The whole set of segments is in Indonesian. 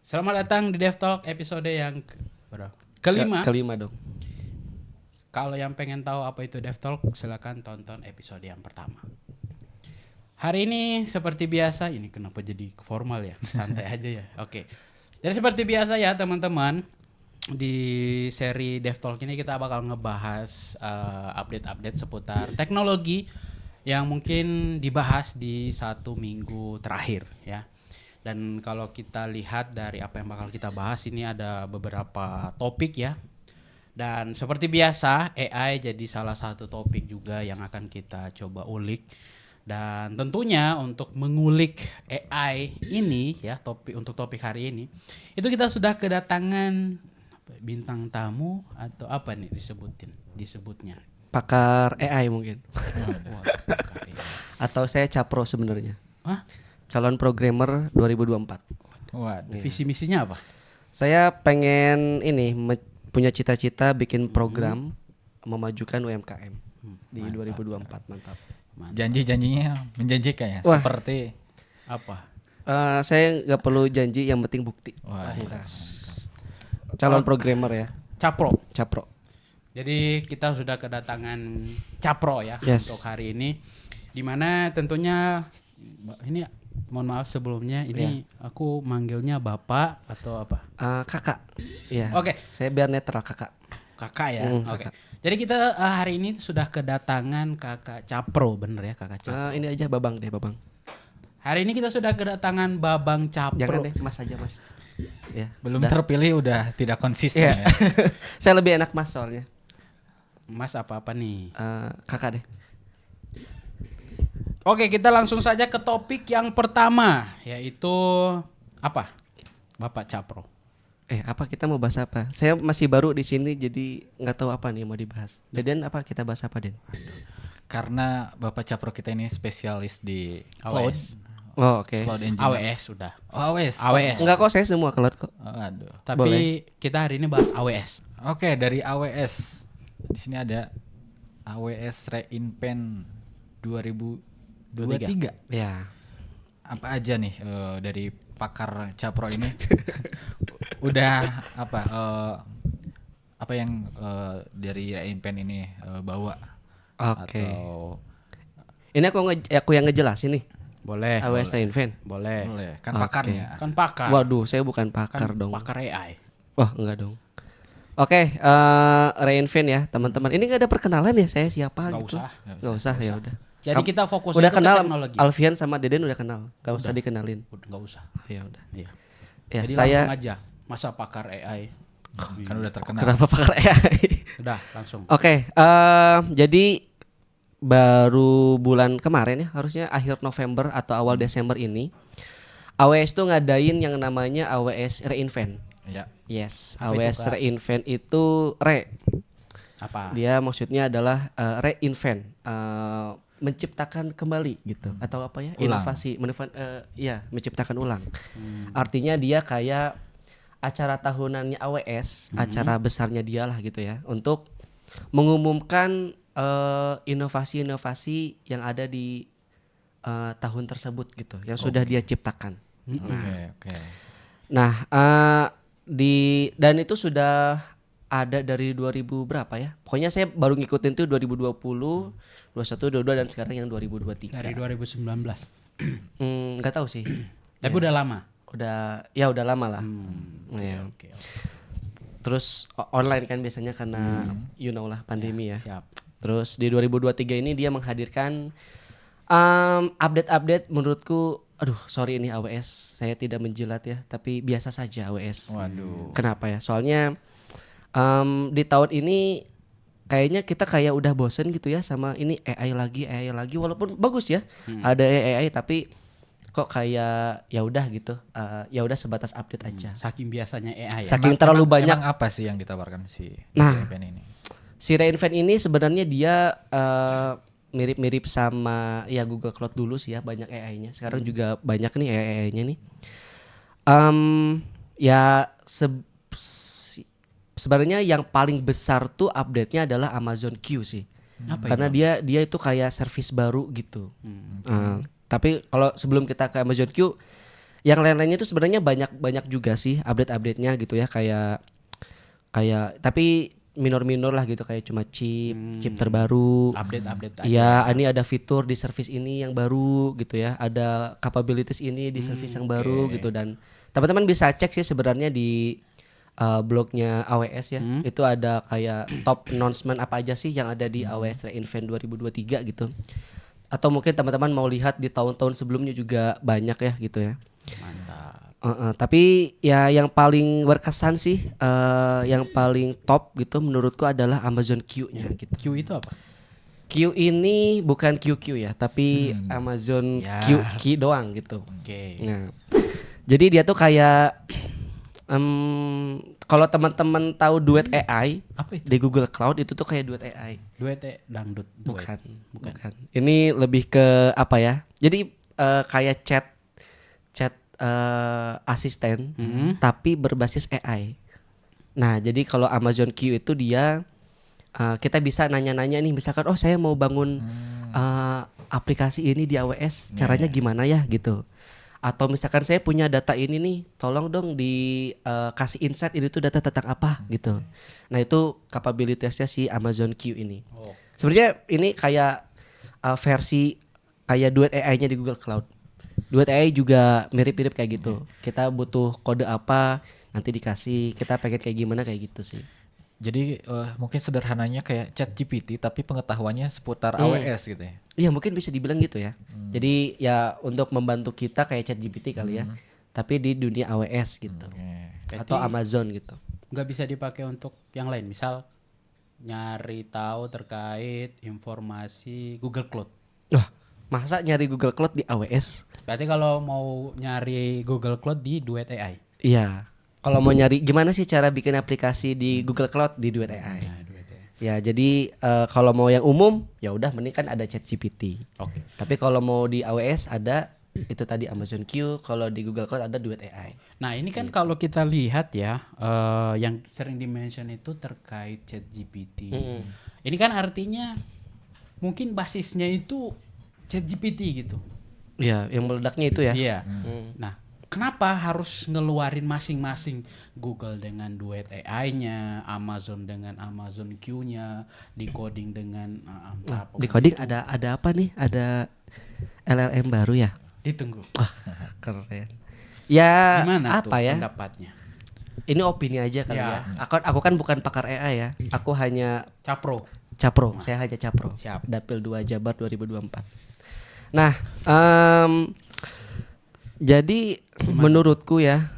Selamat datang di DevTalk episode yang kelima. Kelima dong. Kalau yang pengen tahu apa itu DevTalk, silakan tonton episode yang pertama. Hari ini seperti biasa, ini kenapa jadi formal ya? Santai aja ya. Oke. Jadi seperti biasa ya teman-teman, di seri DevTalk ini kita bakal ngebahas update-update seputar teknologi yang mungkin dibahas di 1 minggu terakhir ya. Dan kalau kita lihat dari apa yang bakal kita bahas ini ada beberapa topik ya. Dan seperti biasa AI jadi salah satu topik juga yang akan kita coba ulik. Dan tentunya untuk mengulik AI ini ya, untuk topik hari ini, itu kita sudah kedatangan bintang tamu atau apa nih disebutnya. Pakar AI mungkin. Wah, pakar AI. Atau saya capro sebenarnya. Hah? Calon programmer 2024. Waduh, visi misinya apa? Saya pengen punya cita-cita bikin program memajukan UMKM di 2024. Mantap. Janji-janjinya menjanjikan ya. Wah. Seperti Apa? Saya nggak perlu janji, yang penting bukti. wah, Calon programmer ya, Capro. capro. Jadi kita sudah kedatangan Capro ya Yes. untuk hari ini. Dimana tentunya ini mohon maaf sebelumnya ini aku manggilnya Bapak atau apa? Kakak. Iya. Oke. Saya biar netral kakak. Kakak ya. Oke. Kakak. Jadi kita hari ini sudah kedatangan Kakak Capro, bener ya Kakak Capro. Ini aja Babang deh, Babang. Hari ini kita sudah kedatangan Babang Capro. Jangan deh, Mas aja Mas. Ya. belum udah. terpilih udah tidak konsisten Iya. ya. Saya lebih enak Mas soalnya. Mas apa nih? Kakak deh. Oke, kita langsung saja ke topik yang pertama, yaitu apa? Bapak Capro. Apa kita mau bahas apa? Saya masih baru di sini jadi nggak tahu apa nih mau dibahas. Den, apa kita bahas apa Den? Karena Bapak Capro kita ini spesialis di cloud. AWS. Oh oke. Cloud engineer. AWS sudah. Oh, AWS. AWS. Enggak kok, saya semua cloud kok. Oh, aduh. Tapi Boleh. kita hari ini bahas AWS. Oke, dari AWS. Di sini ada AWS Reinvent 2023. Ya. Apa aja nih dari pakar Capro ini? Udah apa yang dari Reinvent ini bawa? Oke. Atau Ini aku yang ngejelasin nih. Boleh. AWS Reinvent. Boleh. boleh kan Oke. pakarnya. Kan pakar. Waduh, saya bukan pakar Kan dong. pakar AI. Wah, enggak dong. Oke, Reinvent ya, teman-teman. Ini enggak ada perkenalan ya saya siapa Nggak gitu. usah. Enggak usah, ya udah. Jadi kita fokus Udah ke kenal teknologi. Alfian sama Deden udah kenal. Enggak usah dikenalin. Enggak usah. Ya udah. Iya. Ya, Jadi saya langsung aja. Masa pakar AI? Kan udah terkenal. kenapa pakar AI? Udah, langsung. Oke, jadi baru bulan kemarin ya, harusnya akhir November atau awal Desember ini, AWS tuh ngadain yang namanya AWS Reinvent. Ya. Yes, Apa itu, AWS Kak? Reinvent itu Apa? dia maksudnya adalah reinvent, menciptakan kembali gitu, atau apa ya, Ulang. inovasi, menciptakan ulang. Artinya dia kayak acara tahunannya AWS, acara besarnya dia lah gitu ya, untuk mengumumkan inovasi-inovasi yang ada di tahun tersebut gitu, yang sudah dia ciptakan. Oke. Nah, dan itu sudah ada dari 2000 berapa ya? Pokoknya saya baru ngikutin tuh 2020, 21, 22 dan sekarang yang 2023. Dari 2019. Nggak tahu sih. Tapi udah lama. Udah lama lah. Ya. Oke. Terus online kan biasanya karena you know lah pandemi ya. Siap. Terus di 2023 ini dia menghadirkan update-update menurutku, aduh sorry ini AWS, saya tidak menjilat ya, tapi biasa saja AWS. Waduh. Kenapa ya? Soalnya di tahun ini kayaknya kita kayak udah bosen gitu ya sama ini AI lagi, walaupun bagus ya, ada AI tapi kok kayak ya udah gitu, ya udah sebatas update aja. Saking biasanya AI ya. Saking terlalu banyak. Emang apa sih yang ditawarkan si Nah. Reinvent ini? Si Reinvent ini sebenarnya dia mirip-mirip sama ya Google Cloud dulu sih ya, banyak AI-nya. Sekarang juga banyak nih AI-nya nih. Ya sebenarnya yang paling besar tuh update-nya adalah Amazon Q sih. Karena dia itu kayak service baru gitu. Tapi kalau sebelum kita ke Amazon Q, Yang lain-lainnya itu sebenarnya banyak juga sih update-update-nya gitu ya, kayak tapi minor-minor lah gitu, kayak cuma chip terbaru. Update aja. Iya, ini ada fitur di service ini yang baru gitu ya. Ada capabilities ini di service yang baru gitu, dan teman-teman bisa cek sih sebenarnya di blognya AWS ya. Itu ada kayak top announcement apa aja sih yang ada di AWS re:Invent 2023 gitu. Atau mungkin teman-teman mau lihat di tahun-tahun sebelumnya juga banyak ya gitu ya. Mantap. Tapi ya yang paling berkesan sih, yang paling top gitu menurutku adalah Amazon Q-nya gitu. Q itu apa? Q ini bukan QQ ya, tapi Amazon Ya. Q doang gitu. Oke. Nah, jadi dia tuh kayak kalau teman-teman tahu Duet AI Apa itu? di Google Cloud, itu tuh kayak Duet AI. Duet dangdut. Duet. Bukan. Ini lebih ke apa ya? Jadi kayak chat asisten, tapi berbasis AI. Nah, jadi kalau Amazon Q itu dia kita bisa nanya-nanya nih, misalkan saya mau bangun aplikasi ini di AWS, caranya gimana ya gitu. Atau misalkan saya punya data ini nih, tolong dong kasih insight ini tuh data tentang apa gitu. Nah, itu kapabilitasnya si Amazon Q ini. Sebenarnya ini kayak versi kayak Duet AI-nya di Google Cloud. Duet AI juga mirip-mirip kayak gitu. Kita butuh kode apa, nanti dikasih. Kita pengen kayak gimana, kayak gitu sih. Jadi mungkin sederhananya kayak ChatGPT tapi pengetahuannya seputar AWS gitu ya. Iya, mungkin bisa dibilang gitu ya. Jadi ya untuk membantu kita kayak ChatGPT kali ya. Tapi di dunia AWS gitu. Atau Amazon gitu. Nggak bisa dipakai untuk yang lain. Misal nyari tahu terkait informasi Google Cloud. Wah, masa nyari Google Cloud di AWS? Berarti kalau mau nyari Google Cloud di Duet AI. Iya. Kalau mau nyari gimana sih cara bikin aplikasi di Google Cloud di Duet AI? Nah, Duet AI. Ya, jadi kalau mau yang umum ya udah mending kan ada ChatGPT. Oke. Tapi kalau mau di AWS ada itu tadi Amazon Q, kalau di Google Cloud ada Duet AI. Nah, ini kan kalau kita lihat ya, yang sering di-mention itu terkait ChatGPT. Ini kan artinya mungkin basisnya itu ChatGPT gitu. Iya, yang meledaknya itu ya. Iya. Nah, kenapa harus ngeluarin masing-masing? Google dengan Duet AI-nya, Amazon dengan Amazon Q-nya, decoding dengan Di coding ada apa nih? Ada LLM baru ya? ditunggu. Wah, keren. Ya, Gimana apa tuh ya? pendapatnya? Ini opini aja kali Ya. ya. Aku kan bukan pakar AI ya. Aku hanya Capro. Capro, saya hanya Capro. Siap. Dapil 2 Jabar 2024. Nah, jadi menurutku ya,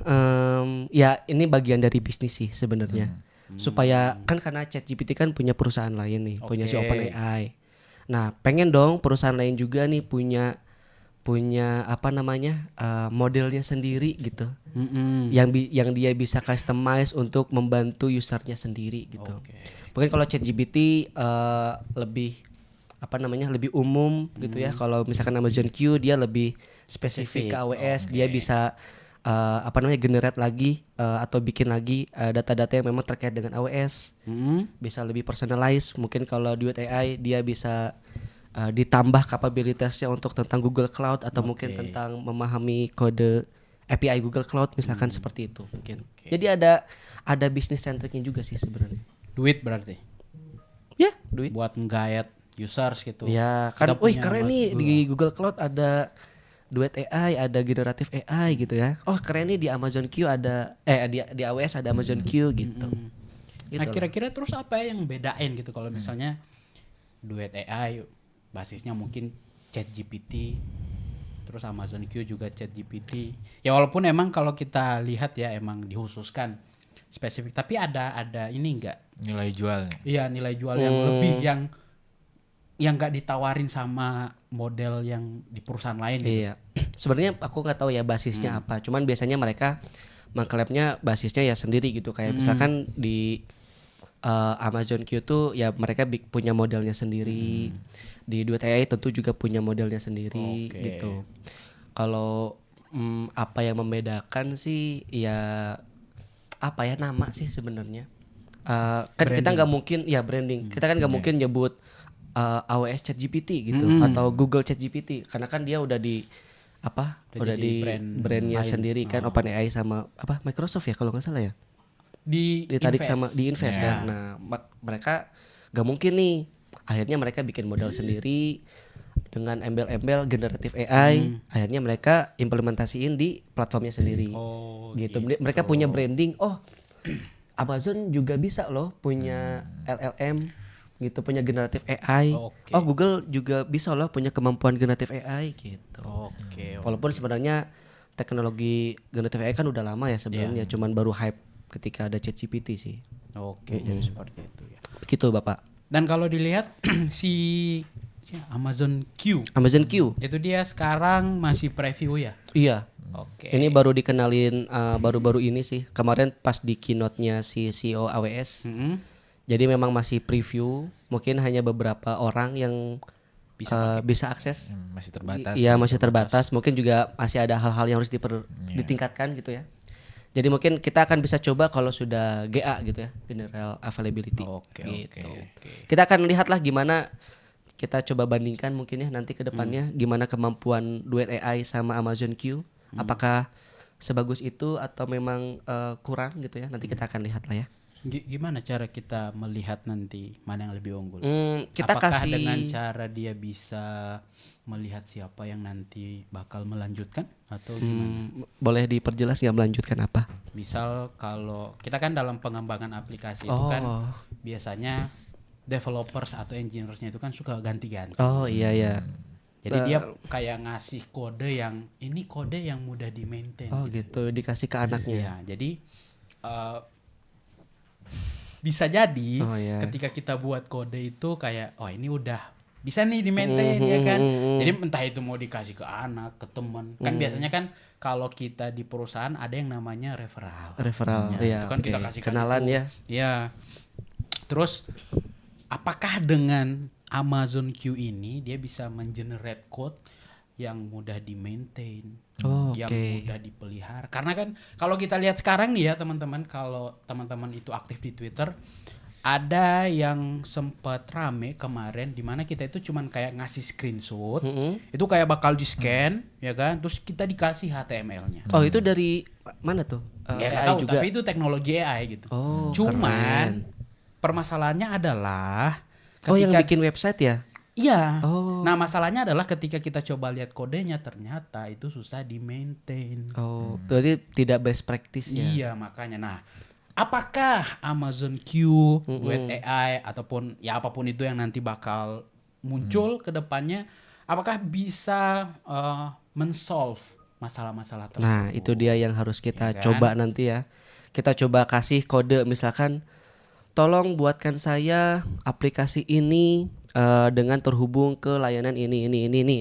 ya ini bagian dari bisnis sih sebenarnya. Supaya kan karena ChatGPT kan punya perusahaan lain nih, punya si Oke. OpenAI. Nah, pengen dong perusahaan lain juga nih punya apa namanya modelnya sendiri gitu. Yang dia bisa customize untuk membantu usernya sendiri gitu. Mungkin kalau ChatGPT lebih apa namanya lebih umum gitu ya. Kalau misalkan Amazon Q dia lebih spesifik ke AWS, dia bisa apa namanya generate lagi atau bikin lagi data-data yang memang terkait dengan AWS. Bisa lebih personalize. Mungkin kalau Duet AI dia bisa ditambah kapabilitasnya untuk tentang Google Cloud atau mungkin tentang memahami kode API Google Cloud misalkan seperti itu mungkin. Jadi ada bisnis centricnya juga sih sebenarnya. Duit berarti. Ya, duit. Buat menggayat users gitu. Ya, kan Kita wih punya keren nih di Google Cloud ada Duet AI, ada generatif AI gitu ya. Oh, keren nih di Amazon Q ada di AWS ada Amazon Q gitu. Gitu Nah, lah. kira-kira terus apa ya yang bedain gitu kalau misalnya Duet AI basisnya mungkin ChatGPT, terus Amazon Q juga ChatGPT. Ya walaupun emang kalau kita lihat ya emang dikhususkan spesifik, tapi ada ini enggak? Nilai jual. Iya, nilai jual yang lebih yang enggak ditawarin sama model yang di perusahaan lain gitu. Iya. Sebenarnya aku nggak tahu ya basisnya apa. Cuman biasanya mereka mengklaimnya basisnya ya sendiri gitu. Kayak misalkan di Amazon Q tuh ya mereka punya modelnya sendiri. Di Duet AI tentu juga punya modelnya sendiri gitu. Kalau apa yang membedakan sih ya apa ya nama sih sebenarnya. Kan kita nggak mungkin ya branding. Kita kan nggak mungkin nyebut AWS ChatGPT gitu atau Google ChatGPT karena kan dia udah apa Udah udah jadi di brandnya lain. sendiri kan, OpenAI sama apa Microsoft ya kalau nggak salah ya, ditarik Invest. sama di invest Ya. kan. Nah mereka gak mungkin nih, akhirnya mereka bikin modal sendiri dengan embel-embel generatif AI. Akhirnya mereka implementasiin di platformnya sendiri. Oh, gitu. Mereka punya branding. Oh, Amazon juga bisa loh punya LLM gitu, punya generatif AI. Oke. Oh, Google juga bisa loh punya kemampuan generatif AI gitu. Oke. Walaupun sebenarnya teknologi generatif AI kan udah lama ya sebenarnya, cuman baru hype ketika ada ChatGPT sih. Oke, jadi seperti itu ya. Gitu, Bapak. Dan kalau dilihat si Amazon Q Amazon Q. itu dia sekarang masih preview ya. Iya. Oke. Ini baru dikenalin baru-baru ini sih. Kemarin pas di keynote-nya si CEO AWS. Mm-mm. Jadi memang masih preview, mungkin hanya beberapa orang yang bisa akses. Masih terbatas. Iya, masih terbatas. Mungkin juga masih ada hal-hal yang harus ditingkatkan gitu ya. Jadi mungkin kita akan bisa coba kalau sudah GA gitu ya, General Availability. Oke, gitu. oke. Kita akan lihatlah gimana, kita coba bandingkan mungkin ya nanti ke depannya gimana kemampuan Duet AI sama Amazon Q. Apakah sebagus itu atau memang kurang gitu ya. Nanti kita akan lihat lah ya. Gimana cara kita melihat nanti mana yang lebih unggul? Kita Apakah kasih dengan cara dia bisa melihat siapa yang nanti bakal melanjutkan atau gimana? boleh diperjelas nggak melanjutkan apa? Misal kalau kita kan dalam pengembangan aplikasi itu kan biasanya developers atau engineers-nya itu kan suka ganti-ganti. Oh iya ya. Jadi dia kayak ngasih kode yang ini kode yang mudah di-maintain. Oh gitu, dikasih ke anaknya. Iya, jadi bisa jadi Oh, iya. ketika kita buat kode itu kayak oh ini udah bisa nih di maintain ya kan. Jadi entah itu mau dikasih ke anak, ke teman. Kan biasanya kan kalau kita di perusahaan ada yang namanya referral. Referral, Ya, iya. itu kan kita oke. kasih Kenalan ya. Ya. Terus apakah dengan Amazon Q ini dia bisa mengenerate code yang mudah di-maintain, Oh, yang oke. mudah dipelihara. Karena kan kalau kita lihat sekarang nih ya teman-teman, kalau teman-teman itu aktif di Twitter, ada yang sempat rame kemarin di mana kita itu cuman kayak ngasih screenshot, itu kayak bakal di-scan ya kan, terus kita dikasih HTML-nya. Oh itu dari mana tuh? Ya nggak AI tahu, juga. tapi itu teknologi AI gitu. Oh, Cuman keren. permasalahannya adalah Oh yang ketika- bikin website ya? Iya. Oh. Nah masalahnya adalah ketika kita coba lihat kodenya ternyata itu susah di maintain. Oh, berarti tidak best practice ya? Iya makanya. Nah, apakah Amazon Q, Duet AI ataupun ya apapun itu yang nanti bakal muncul ke depannya, apakah bisa men-solve masalah-masalah tersebut? Nah itu dia yang harus kita Iya kan? coba nanti ya. Kita coba kasih kode misalkan, tolong buatkan saya aplikasi ini dengan terhubung ke layanan ini.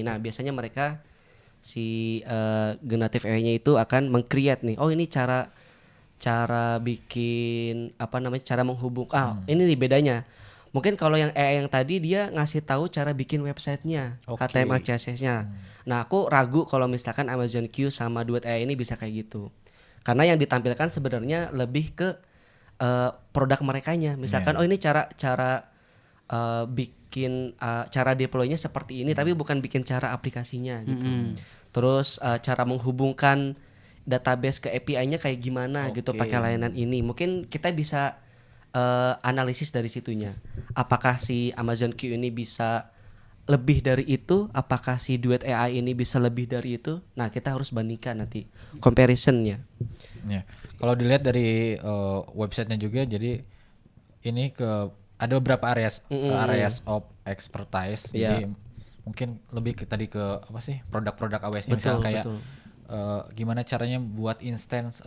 Nah biasanya mereka si generatif AI-nya itu akan meng-create nih. Oh ini cara bikin apa namanya, cara menghubung. Ini nih bedanya. Mungkin kalau yang AI yang tadi dia ngasih tahu cara bikin websitenya, Oke. HTML CSS-nya. Nah aku ragu kalau misalkan Amazon Q sama Duet AI ini bisa kayak gitu. Karena yang ditampilkan sebenarnya lebih ke produk merekanya. Misalkan oh ini cara bikin cara deploy-nya seperti ini, tapi bukan bikin cara aplikasinya gitu. Terus cara menghubungkan database ke API-nya kayak gimana gitu pakai layanan ini. Mungkin kita bisa analisis dari situnya. Apakah si Amazon Q ini bisa lebih dari itu? Apakah si Duet AI ini bisa lebih dari itu? Nah, kita harus bandingkan nanti comparison-nya. Ya. Kalau dilihat dari websitenya juga, jadi ini ada beberapa areas of expertise. Iya. Jadi mungkin lebih tadi ke apa sih, produk-produk AWS-nya, Betul, misalnya kayak betul. Gimana caranya buat instance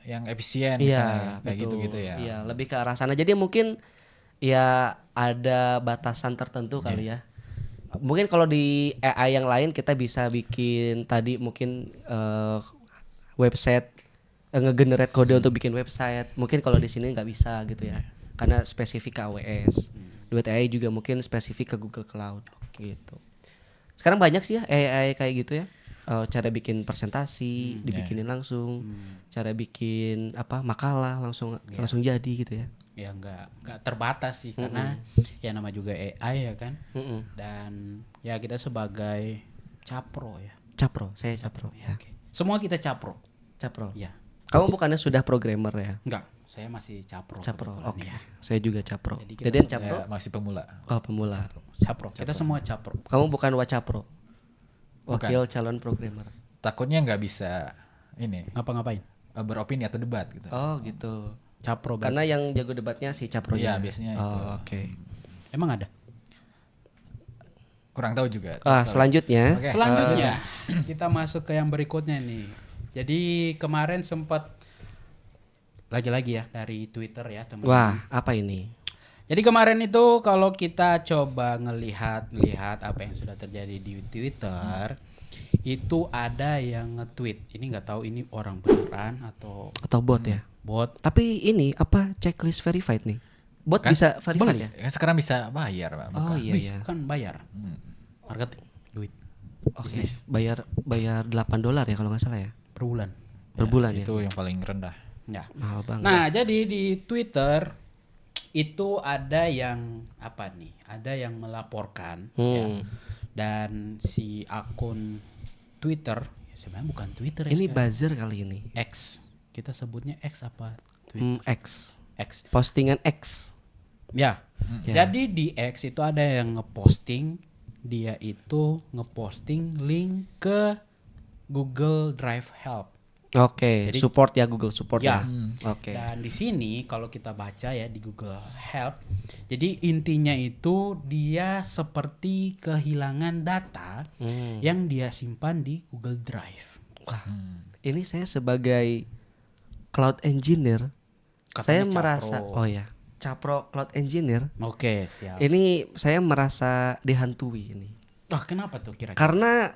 yang efisien Iya, misalnya kayak betul. gitu-gitu ya. Iya, lebih ke arah sana. Jadi mungkin ya ada batasan tertentu kali ya. Mungkin kalau di AI yang lain kita bisa bikin tadi mungkin website ngegenerate kode untuk bikin website. Mungkin kalau di sini nggak bisa gitu ya. Karena spesifik ke AWS. Duet AI juga mungkin spesifik ke Google Cloud gitu. Sekarang banyak sih ya AI kayak gitu ya. Cara bikin presentasi dibikinin langsung, cara bikin apa makalah langsung jadi gitu ya. Ya nggak terbatas sih karena ya nama juga AI ya kan. Dan ya kita sebagai capro ya. Capro, saya Capro ya. Oke. Semua kita capro. Capro. Ya. Kamu bukannya sudah programmer ya? Enggak, saya masih capro. Capro. kebetulan Oke. ya. Saya juga Capro. Jadi kita Deden semua- Capro? Ya, masih pemula. Oh, pemula. Capro. Kita semua capro. Kamu bukan Wacapro. Bukan. Wakil calon programmer. Takutnya nggak bisa ini Ngapa-ngapain? beropini atau debat gitu. Oh, gitu. Capro. Karena yang jago debatnya si Capro. Iya, biasanya itu. Oh, oke. Emang ada? Kurang tahu juga. Selanjutnya. Oke. Selanjutnya kita masuk ke yang berikutnya nih. Jadi kemarin sempat lagi-lagi ya dari Twitter ya teman-teman. Wah, apa ini? Jadi kemarin itu kalau kita coba ngelihat apa yang sudah terjadi di Twitter, itu ada yang nge-tweet. Ini nggak tahu ini orang beneran atau Atau bot ya? bot. Tapi ini apa checklist verified nih? Bot Kan bisa verified ya? Kan sekarang bisa bayar, Pak. Oh iya iya. Kan bayar. Hmm. Marketing, duit Oke. Bayar $8 ya kalau nggak salah ya? per bulan. Per bulan ya? Itu yang paling rendah. Ya. Mahal banget. Nah, jadi di Twitter itu ada yang apa nih? Ada yang melaporkan ya. Dan si akun Twitter, ya sebenarnya bukan Twitter ya Ini sekarang. buzzer kali ini. X. Kita sebutnya X apa? Twitter. X. X. Postingan X. Ya. Ya. Jadi di X itu ada yang ngeposting, dia itu ngeposting link ke Google Drive Help. Oke, Jadi- support ya Google support Ya. ya. Oke. Dan di sini kalau kita baca ya di Google Help, jadi intinya itu dia seperti kehilangan data yang dia simpan di Google Drive. Wah, ini saya sebagai cloud engineer, saya Katanya merasa, Capro. oh ya, Capro cloud engineer, Oke, siap. ini saya merasa dihantui ini. Wah, kenapa tuh kira-kira? Karena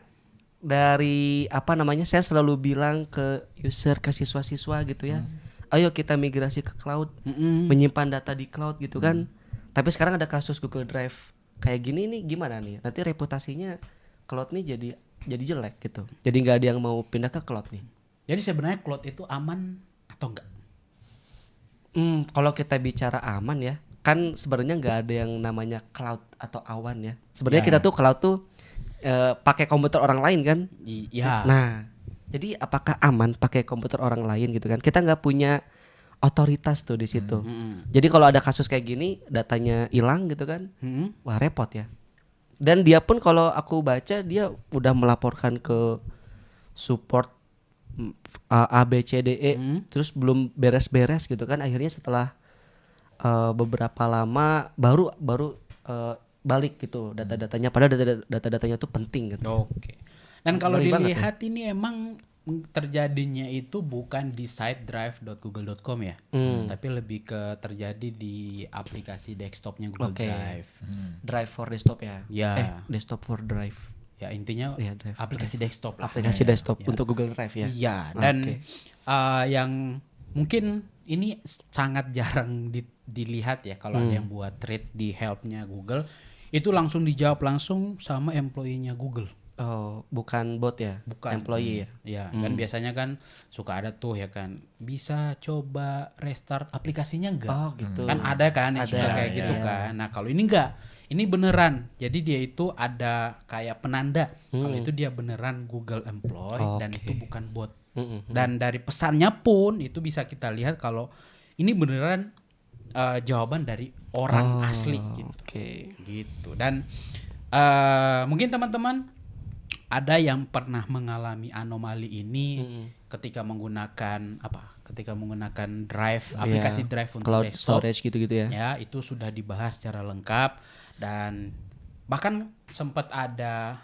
dari apa namanya, saya selalu bilang ke user, ke siswa-siswa gitu ya, ayo kita migrasi ke cloud, Mm-mm. menyimpan data di cloud gitu kan. Tapi sekarang ada kasus Google Drive kayak gini nih, gimana nih? Nanti reputasinya cloud nih jadi jelek gitu. Jadi nggak ada yang mau pindah ke cloud nih. Jadi sebenarnya cloud itu aman atau enggak? Kalau kita bicara aman ya, kan sebenarnya nggak ada yang namanya cloud atau awan ya. Sebenarnya Ya. kita tuh cloud tuh pakai komputer orang lain kan. Iya. Nah, jadi apakah aman pakai komputer orang lain gitu kan? Kita nggak punya otoritas tuh di situ. Jadi kalau ada kasus kayak gini, datanya hilang gitu kan, Mm-mm. wah repot ya. Dan dia pun kalau aku baca dia udah melaporkan ke support A B C D E, terus belum beres-beres gitu kan. Akhirnya setelah beberapa lama baru balik gitu data-datanya. Padahal data-datanya tuh penting gitu. Oke. Dan kalau Ngeri banget dilihat ini emang terjadinya itu bukan di site drive.google.com ya, tapi lebih ke terjadi di aplikasi desktopnya Google Oke. Drive. Drive for desktop ya. Ya. Desktop for drive. Ya intinya Iya, Drive. aplikasi desktop lah. Aplikasi Ya, desktop ya. untuk Google Drive ya. Iya. Dan Oke. yang mungkin ini sangat jarang dilihat ya kalau ada yang buat thread di helpnya Google, itu langsung dijawab langsung sama employee-nya Google. Oh, bukan bot ya? Bukan Employee ya? Ya, kan biasanya kan suka ada tuh ya kan. Bisa coba restart aplikasinya enggak? Oh, gitu. Kan ada kan yang Ada, suka kayak ya. gitu kan. Nah, kalau ini enggak. Ini beneran. Jadi dia itu ada kayak penanda kalau itu dia beneran Google Employee dan Oke. itu bukan bot. Mm-mm. Dan dari pesannya pun itu bisa kita lihat kalau ini beneran jawaban dari orang asli gitu. Oke. Gitu. Dan mungkin teman-teman ada yang pernah mengalami anomali ini ketika menggunakan ketika menggunakan Drive, aplikasi Iya, Drive untuk cloud desktop. storage gitu-gitu ya. Ya, itu sudah dibahas secara lengkap dan bahkan sempat ada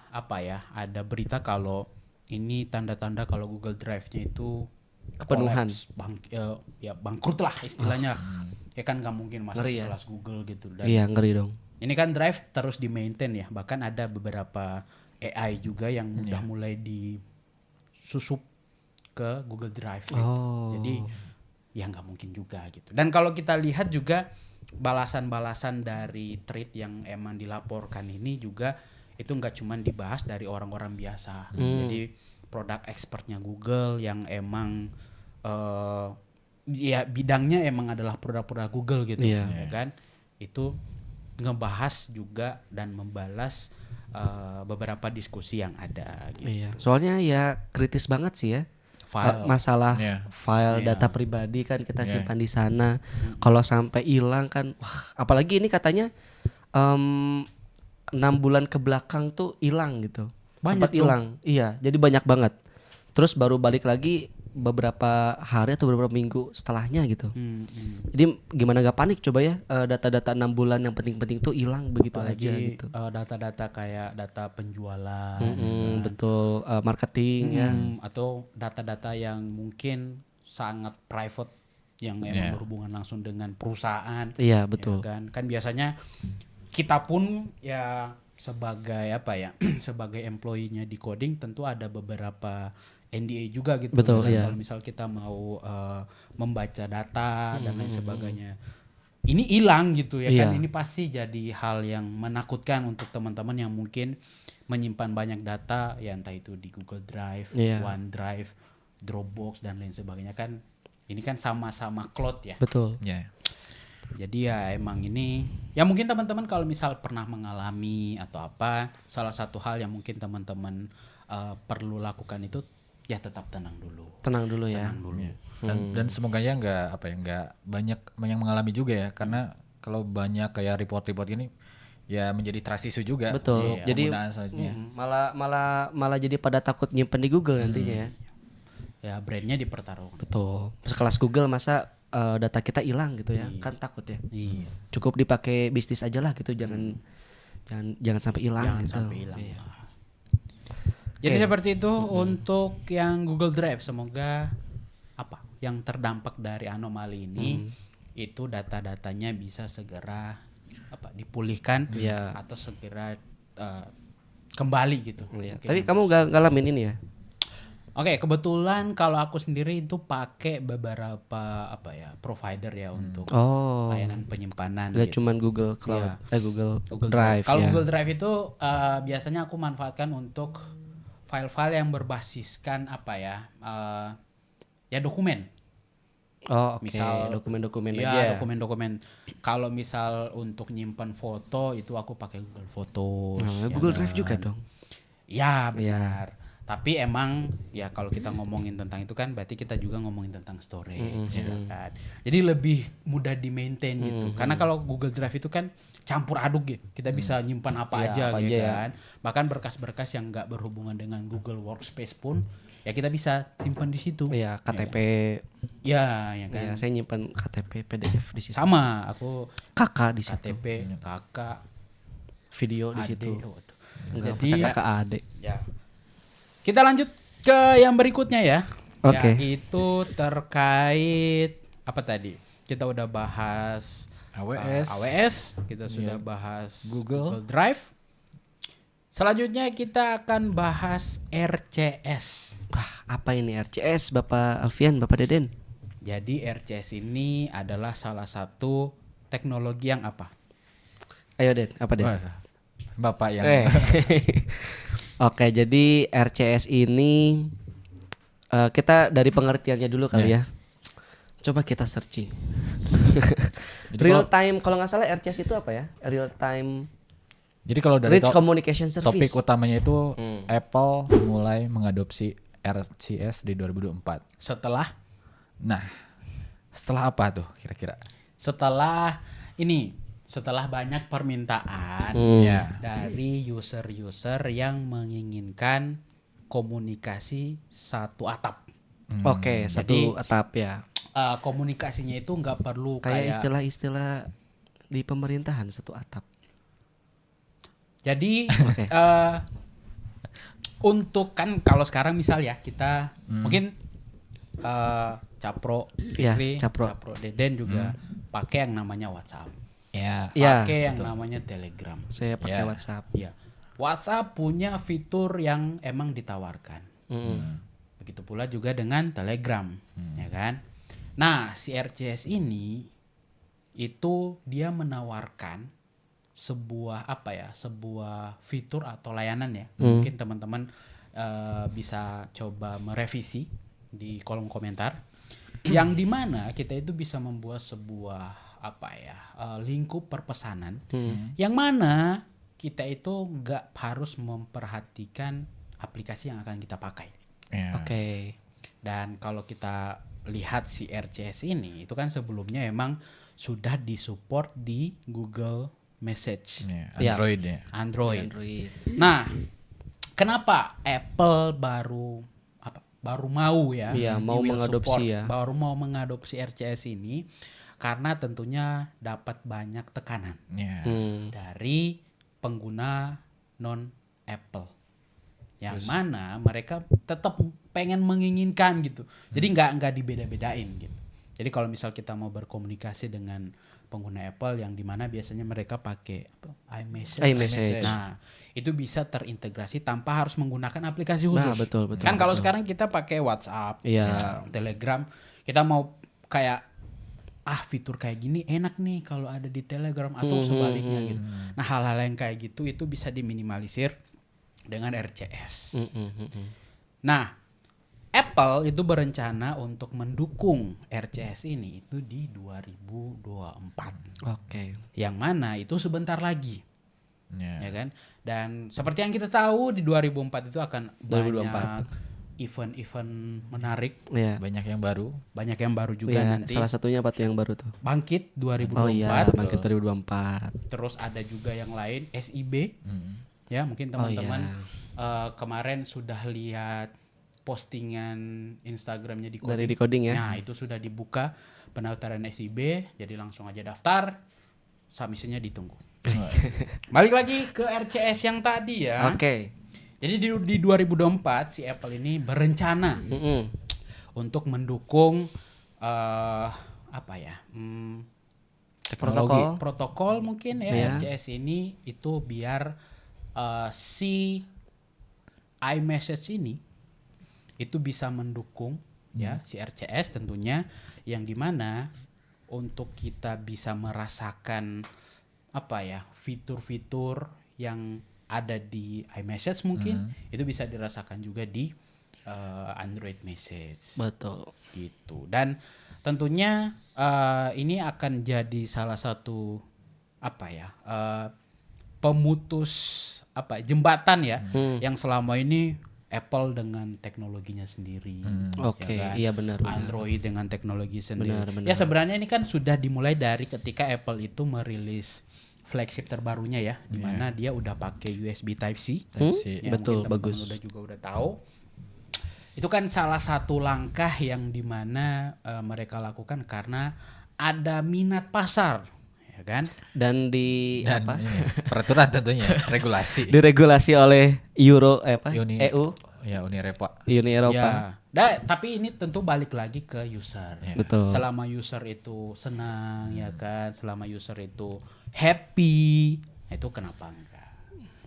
ada berita kalau ini tanda-tanda kalau Google Drive-nya itu Kepenuhan. collapse, bangkrut lah istilahnya. Ya kan nggak mungkin masuk Ngeri ya. kelas Google gitu. Dan Iya, ngeri dong. ini kan Drive terus di maintain ya, bahkan ada beberapa AI juga yang udah mulai disusup ke Google Drive gitu. Oh. Jadi ya nggak mungkin juga gitu. Dan kalau kita lihat juga balasan-balasan dari thread yang emang dilaporkan ini juga itu nggak cuman dibahas dari orang-orang biasa. Jadi produk expertnya Google yang emang ya bidangnya emang adalah produk-produk Google gitu Iya. ya kan. Itu ngebahas juga dan membalas beberapa diskusi yang ada gitu. Iya. Soalnya ya kritis banget sih ya. File. Masalah Iya. file Iya. data pribadi kan kita Iya. simpan di sana. Kalau sampai hilang kan, wah, apalagi ini katanya 6 bulan ke belakang tuh hilang gitu. Banyak Sempat hilang. Iya, jadi banyak banget. Terus baru balik lagi beberapa hari atau beberapa minggu setelahnya gitu. Jadi gimana gak panik coba ya, data-data 6 bulan yang penting-penting tuh hilang begitu aja Apalagi gitu. data-data kayak data penjualan Betul, marketing ya. atau data-data yang mungkin sangat private yang emang berhubungan langsung dengan perusahaan. Iya, betul. Ya kan biasanya kita pun ya sebagai apa ya sebagai employee-nya di coding tentu ada beberapa NDA juga gitu. Betul, Dan iya. kalau misal kita mau membaca data dan lain sebagainya, ini hilang gitu ya kan. Iya. Ini pasti jadi hal yang menakutkan untuk teman-teman yang mungkin menyimpan banyak data ya, entah itu di Google Drive, Iya. OneDrive, Dropbox dan lain sebagainya kan. Ini kan sama-sama cloud ya. Betul. Ya. Jadi ya emang ini ya mungkin teman-teman kalau misal pernah mengalami atau apa, salah satu hal yang mungkin teman-teman perlu lakukan itu ya tetap tenang dulu. Tenang dulu ya. Tenang dulu. Dan semoga ya nggak banyak yang mengalami juga ya, karena kalau banyak kayak report-report gini ya menjadi trust issue juga. Betul. Iya, Jadi penggunaan selanjutnya. malah jadi pada takut nyimpen di Google nantinya ya. Ya brandnya dipertaruhkan. Betul. Sekelas Google masa data kita hilang gitu ya. Kan takut ya. Iya. Cukup dipakai bisnis aja lah gitu, jangan sampai hilang Jangan gitu. sampai hilang. Iya. Jadi seperti itu untuk yang Google Drive. Semoga apa yang terdampak dari anomali ini itu data-datanya bisa segera apa dipulihkan Iya. atau segera kembali gitu. Iya. Mungkin. Tapi kamu gak ngalamin ini ya? Oke, kebetulan kalau aku sendiri itu pakai beberapa apa ya provider ya untuk Oh. layanan penyimpanan. Gak gitu. cuman Google Cloud, Google Drive Kalau ya. Google Drive itu biasanya aku manfaatkan untuk file-file yang berbasiskan apa ya, ya dokumen. Oh, oke. Misal Dokumen-dokumen ya, aja. dokumen-dokumen. Kalau misal untuk nyimpan foto itu aku pakai Google Photos. Nah, ya Google kan? Drive juga dong. Ya benar. Tapi emang ya kalau kita ngomongin tentang itu kan berarti kita juga ngomongin tentang storage ya kan. Jadi lebih mudah di maintain gitu. Karena kalau Google Drive itu kan campur aduk gitu. Kita bisa nyimpan apa Ya, aja apa gitu aja ya. kan. Bahkan berkas-berkas yang nggak berhubungan dengan Google Workspace pun ya kita bisa simpan di situ. Iya, KTP. Ya kan. Ya, saya nyimpan KTP PDF di situ. Sama aku Kakak di situ. KTP, kakak, Video di adik. situ. Waduh. Enggak, Jadi masa ya- kakak adik. Ya. Kita lanjut ke yang berikutnya ya. Oke. Yaitu terkait apa tadi? Kita udah bahas AWS. AWS, kita sudah bahas Google. Drive. Selanjutnya kita akan bahas RCS. Wah, apa ini RCS, Bapak Alfian, Bapak Deden? Jadi RCS ini adalah salah satu teknologi yang apa? Ayo Den, apa Den? Wah, Bapak yang Oke, jadi RCS ini kita dari pengertiannya dulu kali ya. Coba kita searching. Jadi Real time, kalau nggak salah RCS itu apa ya? Real time Jadi kalau dari Rich Communication Service. topik utamanya itu Apple mulai mengadopsi RCS di 2024. Setelah Setelah apa tuh kira-kira? setelah banyak permintaan Ya. dari user-user yang menginginkan komunikasi satu atap. Oke, satu Jadi, atap ya. Komunikasinya itu nggak perlu Kayak kayak istilah-istilah di pemerintahan satu atap. jadi Oke. untuk kan kalau sekarang misal ya kita mungkin Capro Ya, Fikri, Capro. Deden juga pakai yang namanya WhatsApp. Ya. Ya, Pakai yang namanya Telegram. saya pakai Ya. WhatsApp. Ya. WhatsApp punya fitur yang emang ditawarkan. Mm. Begitu pula juga dengan Telegram, ya kan? Nah, si RCS ini itu dia menawarkan sebuah sebuah fitur atau layanan ya. Mungkin teman-teman bisa coba merevisi di kolom komentar. Yang dimana kita itu bisa membuat sebuah lingkup perpesanan yang mana kita itu nggak harus memperhatikan aplikasi yang akan kita pakai. Ya. Oke. Dan kalau kita lihat si RCS ini, itu kan sebelumnya emang sudah disupport di Google Message, Ya, Ya. Android ya. Android. Android. Nah, kenapa Apple baru mau ya? Iya, mau will mengadopsi support, ya. baru mau mengadopsi RCS ini karena tentunya dapat banyak tekanan Ya. dari pengguna non Apple, yang mana mereka tetap pengen menginginkan gitu. Jadi nggak dibeda-bedain gitu. Jadi kalau misal kita mau berkomunikasi dengan pengguna Apple yang dimana biasanya mereka pakai iMessage. Nah, itu bisa terintegrasi tanpa harus menggunakan aplikasi khusus. Nah, betul. Kan kalau sekarang kita pakai WhatsApp, Iya. ya, Telegram, kita mau kayak fitur kayak gini enak nih kalau ada di Telegram atau sebaliknya gitu. Nah, hal-hal yang kayak gitu itu bisa diminimalisir dengan RCS. Nah, Apple itu berencana untuk mendukung RCS ini itu di 2024. Oke. Yang mana itu sebentar lagi. Ya. Ya kan? Dan seperti yang kita tahu di 2004 itu akan 2024. banyak event-event menarik, Iya. Banyak yang baru. banyak yang baru juga Iya, nanti. salah satunya apa tuh yang baru tuh? Bangkit 2024. Oh iya, Bangkit 2024. Terus ada juga yang lain SIB. Ya, mungkin teman-teman kemarin sudah lihat postingan Instagramnya di Dari Decoding ya. Nah, itu sudah dibuka pendaftaran SIB, jadi langsung aja daftar. Submisinya ditunggu. Balik lagi ke RCS yang tadi ya. Oke. Jadi di 2024 si Apple ini berencana untuk mendukung teknologi protokol mungkin ya. Iya. RCS ini itu biar si iMessage ini itu bisa mendukung ya si RCS tentunya, yang dimana untuk kita bisa merasakan fitur-fitur yang ada di iMessage mungkin itu bisa dirasakan juga di Android Message. Betul. Gitu. Dan tentunya ini akan jadi salah satu pemutus jembatan ya yang selama ini Apple dengan teknologinya sendiri. Oke, iya benar. Android dengan teknologi sendiri. Benar. Ya sebenarnya ini kan sudah dimulai dari ketika Apple itu merilis flagship terbarunya ya, di mana dia udah pakai USB Type-C. Ya, Betul, mungkin bagus. teman-teman udah tahu. Itu kan salah satu langkah yang dimana mereka lakukan karena ada minat pasar, ya kan? Dan ini, peraturan tentunya, regulasi. diregulasi oleh EU. Ya, Uni Eropa. Uni Eropa. Ya. Tapi ini tentu balik lagi ke user. Ya. Betul. Selama user itu senang, ya kan? Selama user itu happy, itu kenapa enggak?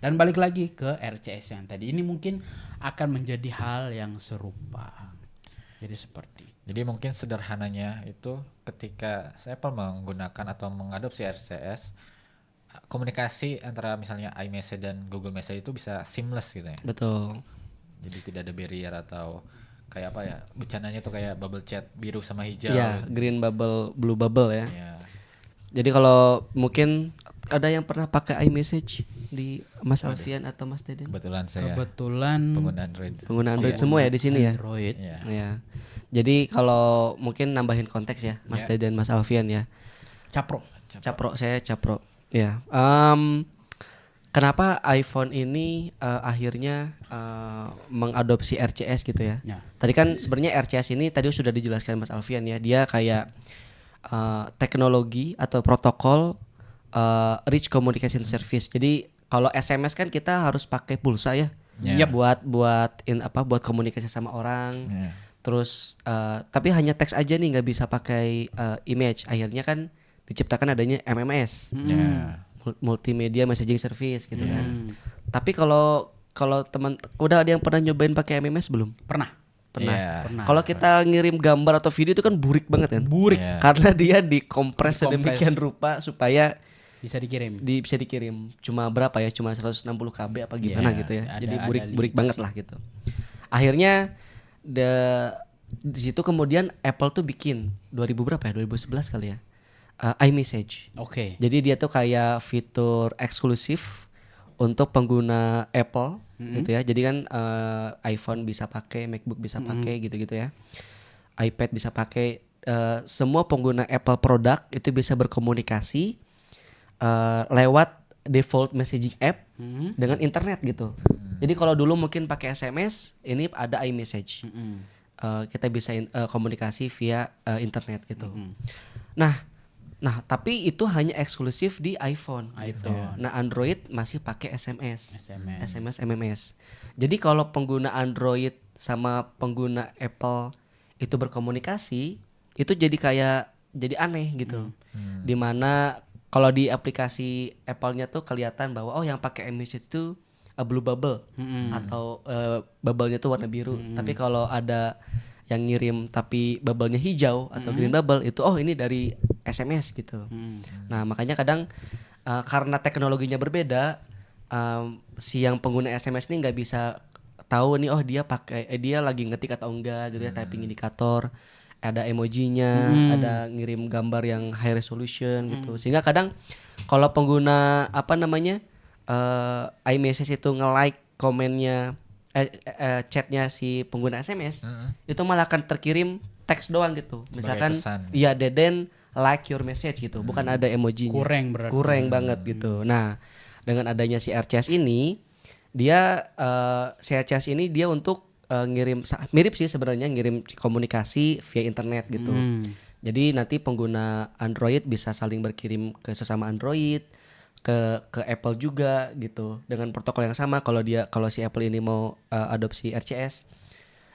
Dan balik lagi ke RCS yang tadi, ini mungkin akan menjadi hal yang serupa. Jadi mungkin sederhananya itu ketika Apple menggunakan atau mengadopsi RCS, komunikasi antara misalnya iMessage dan Google Message itu bisa seamless gitu ya. Betul. Jadi tidak ada barrier atau kayak becananya tuh kayak bubble chat biru sama hijau. Iya, green bubble, blue bubble ya. Ya. Jadi kalau mungkin ada yang pernah pakai iMessage di Mas Alfian atau Mas Deden? Kebetulan saya kebetulan pengguna Android. Pengguna Android semua ya di sini ya. Android. Ya. Ya. Jadi kalau mungkin nambahin konteks ya, Mas Deden, Mas Alfian ya. Capro. Saya Capro. Ya. Kenapa iPhone ini akhirnya mengadopsi RCS gitu ya? Ya. Tadi kan sebenarnya RCS ini tadi sudah dijelaskan Mas Alfian ya. Dia kayak teknologi atau protokol Rich Communication Service. Jadi kalau SMS kan kita harus pakai pulsa ya. Ya. Buat buat komunikasi sama orang. Ya. Terus tapi hanya teks aja nih, nggak bisa pakai image. Akhirnya kan diciptakan adanya MMS. Ya. Multimedia Messaging Service gitu kan. Tapi kalau teman udah ada yang pernah nyobain pakai MMS belum? Pernah. Iya. Kalau kita ngirim gambar atau video itu kan burik banget kan? Burik. Iya. Karena dia dikompres sedemikian rupa supaya Bisa dikirim. bisa dikirim. Cuma berapa ya? Cuma 160 KB apa gimana Iya, gitu ya. ada- Jadi ada burik banget lah gitu. Akhirnya di situ kemudian Apple tuh bikin 2000 berapa ya? 2011 kali ya. iMessage. Oke. Jadi dia tuh kayak fitur eksklusif untuk pengguna Apple gitu ya. Jadi kan iPhone bisa pakai, MacBook bisa pakai gitu-gitu ya. iPad bisa pakai, semua pengguna Apple produk itu bisa berkomunikasi lewat default messaging app dengan internet gitu. Jadi kalau dulu mungkin pakai SMS, ini ada iMessage. Kita bisa komunikasi via internet gitu. Nah, tapi itu hanya eksklusif di iPhone gitu. Nah, Android masih pakai SMS, MMS. Jadi kalau pengguna Android sama pengguna Apple itu berkomunikasi, itu jadi aneh gitu. Dimana kalau di aplikasi Apple-nya tuh kelihatan bahwa yang pakai iMessage itu blue bubble atau bubble-nya tuh warna biru. Tapi kalau ada yang ngirim tapi bubble-nya hijau atau green bubble, itu ini dari SMS gitu. Nah, makanya kadang karena teknologinya berbeda, si yang pengguna SMS ini nggak bisa tahu nih dia lagi ngetik atau enggak gitu ya, typing indikator, ada emojinya, ada ngirim gambar yang high resolution gitu. Sehingga kadang kalau pengguna iMessage itu nge-like komennya chatnya si pengguna SMS, itu malah akan terkirim teks doang gitu. Misalkan iya Deden like your message gitu, bukan ada emojinya. Kurang banget gitu. Nah, dengan adanya si RCS ini, dia untuk mirip sih sebenarnya, ngirim komunikasi via internet gitu. Jadi nanti pengguna Android bisa saling berkirim ke sesama Android, ke Apple juga gitu, dengan protokol yang sama. Kalau si Apple ini mau adopsi RCS,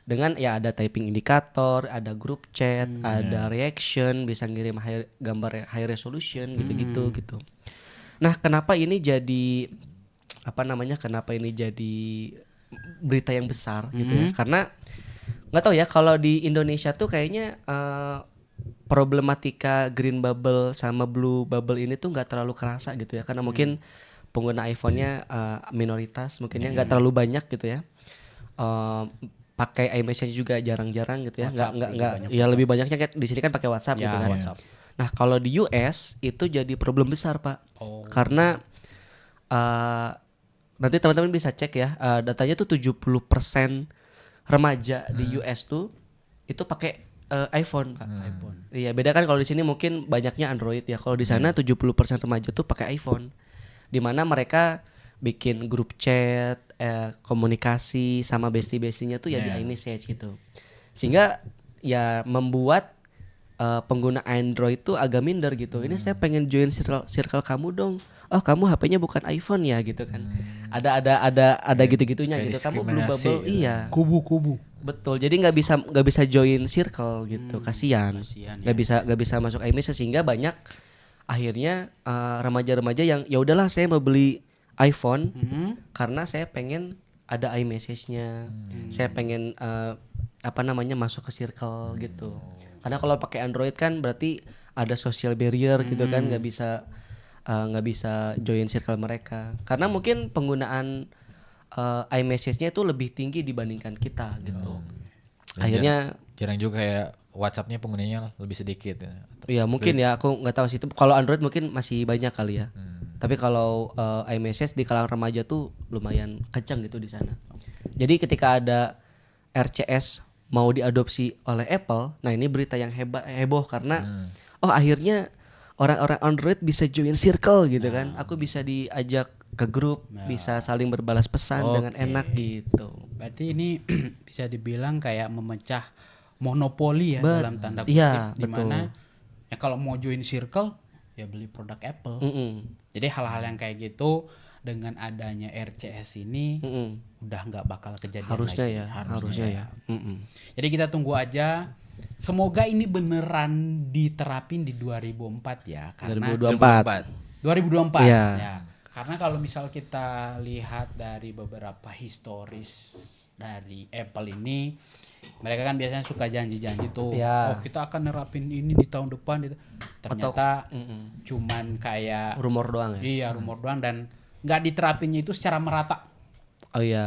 dengan ya ada typing indikator, ada group chat, ada reaction, bisa ngirim gambar high resolution gitu. Nah, kenapa ini jadi berita yang besar gitu ya? Karena nggak tahu ya, kalau di Indonesia tuh kayaknya problematika green bubble sama blue bubble ini tuh nggak terlalu kerasa gitu ya, karena mungkin pengguna iPhone-nya minoritas, mungkinnya nggak terlalu banyak gitu ya. Pakai iMessage juga jarang-jarang gitu ya, nggak ya, lebih banyaknya kayak di sini kan pakai WhatsApp gitu kan. WhatsApp. Nah, kalau di US itu jadi problem besar, Pak. Karena nanti teman-teman bisa cek ya, datanya tuh 70% remaja di US tuh itu pakai iPhone. Iya, beda kan kalau di sini mungkin banyaknya Android ya. Kalau di sana 70% remaja tuh pakai iPhone. Di mana mereka bikin grup chat, komunikasi sama bestie-bestinya tuh ya di iMessage gitu. Sehingga ya membuat pengguna Android tuh agak minder gitu. Ini saya pengen join circle kamu dong. Oh, kamu HP-nya bukan iPhone ya gitu kan. Ada gitu-gitunya gitu. Kamu blue bubble, gitu. Iya. Kubu-kubu. Betul. Jadi nggak bisa join circle gitu. Kasian. Nggak bisa masuk iMessage, sehingga banyak akhirnya remaja-remaja yang ya udahlah, saya mau beli iPhone karena saya pengen ada iMessage-nya. Saya pengen masuk ke circle gitu. Karena kalau pakai Android kan berarti ada social barrier gitu kan, nggak bisa join circle mereka. Karena mungkin penggunaan iMessage-nya itu lebih tinggi dibandingkan kita gitu. Akhirnya jarang juga kayak WhatsApp-nya penggunanya lebih sedikit ya. Iya, mungkin ya, aku nggak tahu sih itu. Kalau Android mungkin masih banyak kali ya. Tapi kalau iMessage di kalangan remaja tuh lumayan kencang gitu di sana. Jadi ketika ada RCS mau diadopsi oleh Apple, nah ini berita yang heboh karena akhirnya orang-orang Android bisa join circle gitu kan. Aku bisa diajak ke grup, bisa saling berbalas pesan dengan enak gitu. Berarti ini bisa dibilang kayak memecah monopoli ya, dalam tanda kutip, di mana ya kalau mau join circle ya beli produk Apple. Jadi hal-hal yang kayak gitu dengan adanya RCS ini udah nggak bakal kejadian harusnya lagi. Harusnya ya. Jadi kita tunggu aja. Semoga ini beneran diterapin di 2004 ya, karena 2024 ya. Karena kalau misal kita lihat dari beberapa historis dari Apple ini, mereka kan biasanya suka janji-janji tuh, kita akan nerapin ini di tahun depan gitu. Ternyata cuman kayak rumor doang ya. Iya, rumor doang, dan nggak diterapinnya itu secara merata.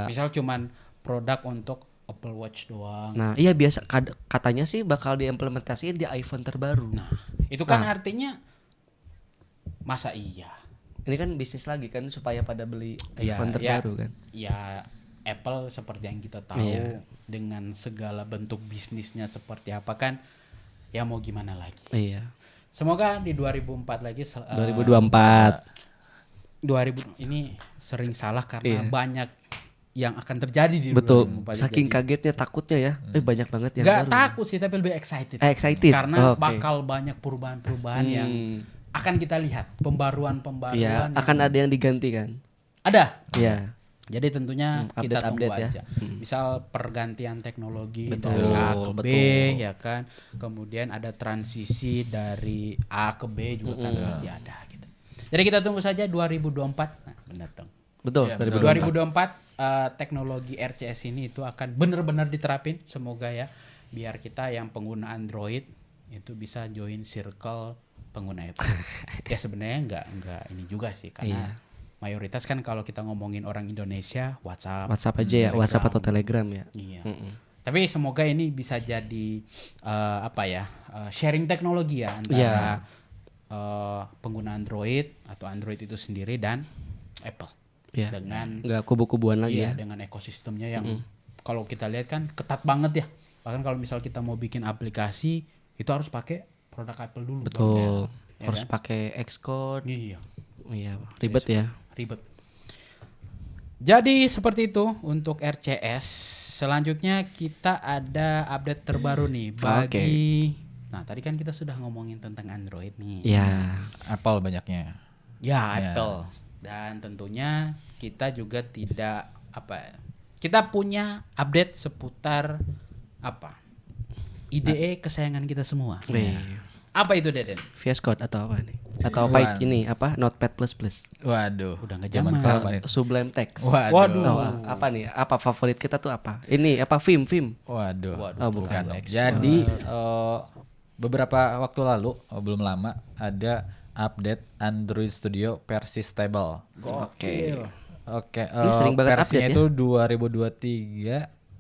Misal cuman produk untuk Apple Watch doang. Nah, iya, biasa katanya sih bakal diimplementasiin di iPhone terbaru. Nah, itu kan artinya masa iya Ini kan bisnis lagi kan supaya pada beli iPhone Ya, terbaru kan. ya Apple seperti yang kita tahu dengan segala bentuk bisnisnya seperti apa kan, ya mau gimana lagi. Iya. Semoga di 2004 lagi 2024. 2000 ini sering salah karena Iya. banyak yang akan terjadi di Betul. 2004. Saking Jadi, kagetnya takutnya ya. Banyak banget yang nggak baru. takut sih tapi lebih excited. Excited. Karena Oke. bakal banyak perubahan-perubahan yang akan kita lihat, pembaruan-pembaruan Iya, yang akan ada yang diganti kan. ada. Iya. Jadi tentunya kita tunggu update-update ya. aja. Misal pergantian teknologi Betul, dari A ke B betul. ya kan. Kemudian ada transisi dari A ke B juga kan masih ada gitu. Jadi kita tunggu saja 2024. Nah, benar dong. Betul. Iya, dari betul. 2024 teknologi RCS ini itu akan benar-benar diterapin semoga ya, biar kita yang pengguna Android itu bisa join circle pengguna Apple. Ya sebenarnya enggak ini juga sih karena mayoritas kan kalau kita ngomongin orang Indonesia WhatsApp WhatsApp aja ya, WhatsApp atau Telegram ya. Iya. Tapi semoga ini bisa jadi sharing teknologi ya antara pengguna Android atau Android itu sendiri dan Apple. Iya. Dengan Enggak kubu-kubuan lagi iya, ya. dengan ekosistemnya yang kalau kita lihat kan ketat banget ya. Bahkan kalau misal kita mau bikin aplikasi itu harus pakai produk Apple dulu. baru bisa. Betul. Ya Harus kan? pakai Xcode. Iya, Iya, ribet ya. ribet. Jadi seperti itu untuk RCS. Selanjutnya kita ada update terbaru nih bagi. Nah tadi kan kita sudah ngomongin tentang Android nih. Ya. Apple banyaknya. Ya, Ya. Apple. Dan tentunya kita juga tidak kita punya update seputar IDE kesayangan kita semua. Iya. Apa itu Deden? VS Code atau apa nih? Atau apa ini? Apa Notepad++? Waduh. Udah nggak Zaman zaman. kapan itu? Sublime Text. Waduh. Oh, apa nih? Apa favorit kita tuh apa? Ini apa Vim? Waduh. Oh, bukan. dong. Jadi beberapa waktu lalu, belum lama ada update Android Studio versi stable. Oke. Oke, Ini sering banget versinya update ya? itu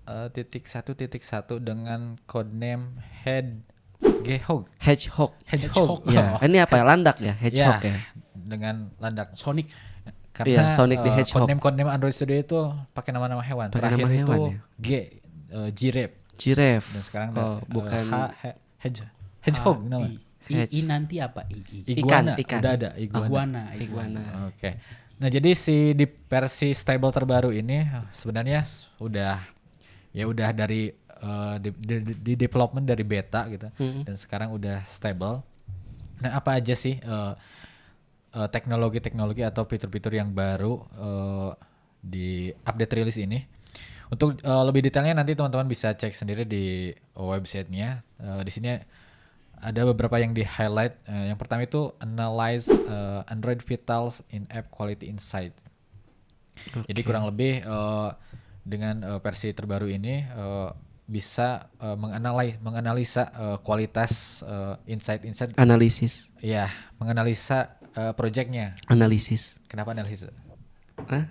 2023.1.1 dengan codename Hedgehog. Hedgehog. Hedgehog. Ya, ini apa ya? Landak ya? Hedgehog ya. Dengan landak Sonic. karena Iya, Sonic the Hedgehog. codename Android Studio itu pakai nama-nama hewan. Pakai Terakhir nama itu hewan ya? Giraffe. Giraffe. Dan sekarang bukan Hedgehog nama. I nanti apa? Iguana. Ikan. Udah ada iguana. Iguana. Oke. Nah, jadi di versi stable terbaru ini sebenarnya udah dari di development dari beta gitu. Dan sekarang udah stable. Nah, apa aja sih teknologi-teknologi atau fitur-fitur yang baru di update rilis ini? Untuk lebih detailnya nanti teman-teman bisa cek sendiri di websitenya. Di sini ada beberapa yang di highlight. Yang pertama itu analyze Android Vitals in-app quality insight. Jadi kurang lebih dengan versi terbaru ini bisa menganalisa kualitas insight Analisis. ya, menganalisa projectnya. Analisis. Kenapa analisis? Hah?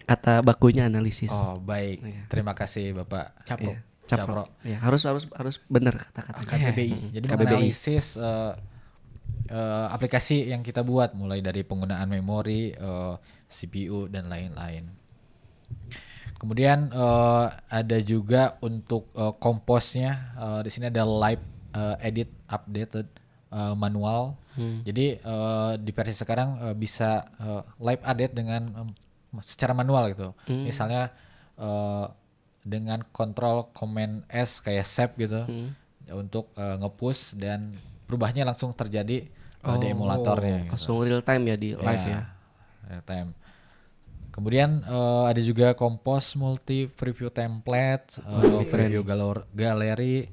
Kata bakunya analisis. Oh, baik. Terima kasih Bapak Capro. Iya, Capro. Ya, harus benar kata-kata. KBBI. Jadi KBBI. menganalisis aplikasi yang kita buat mulai dari penggunaan memori, CPU dan lain-lain. Kemudian ada juga untuk komposnya di sini ada live edit updated manual. Jadi di versi sekarang bisa live edit dengan secara manual gitu. Misalnya dengan kontrol command S kayak save gitu untuk nge-push dan perubahannya langsung terjadi di emulatornya. Gitu. Langsung real time ya di live ya. Real time. Kemudian ada juga Compose multi preview template, preview galeri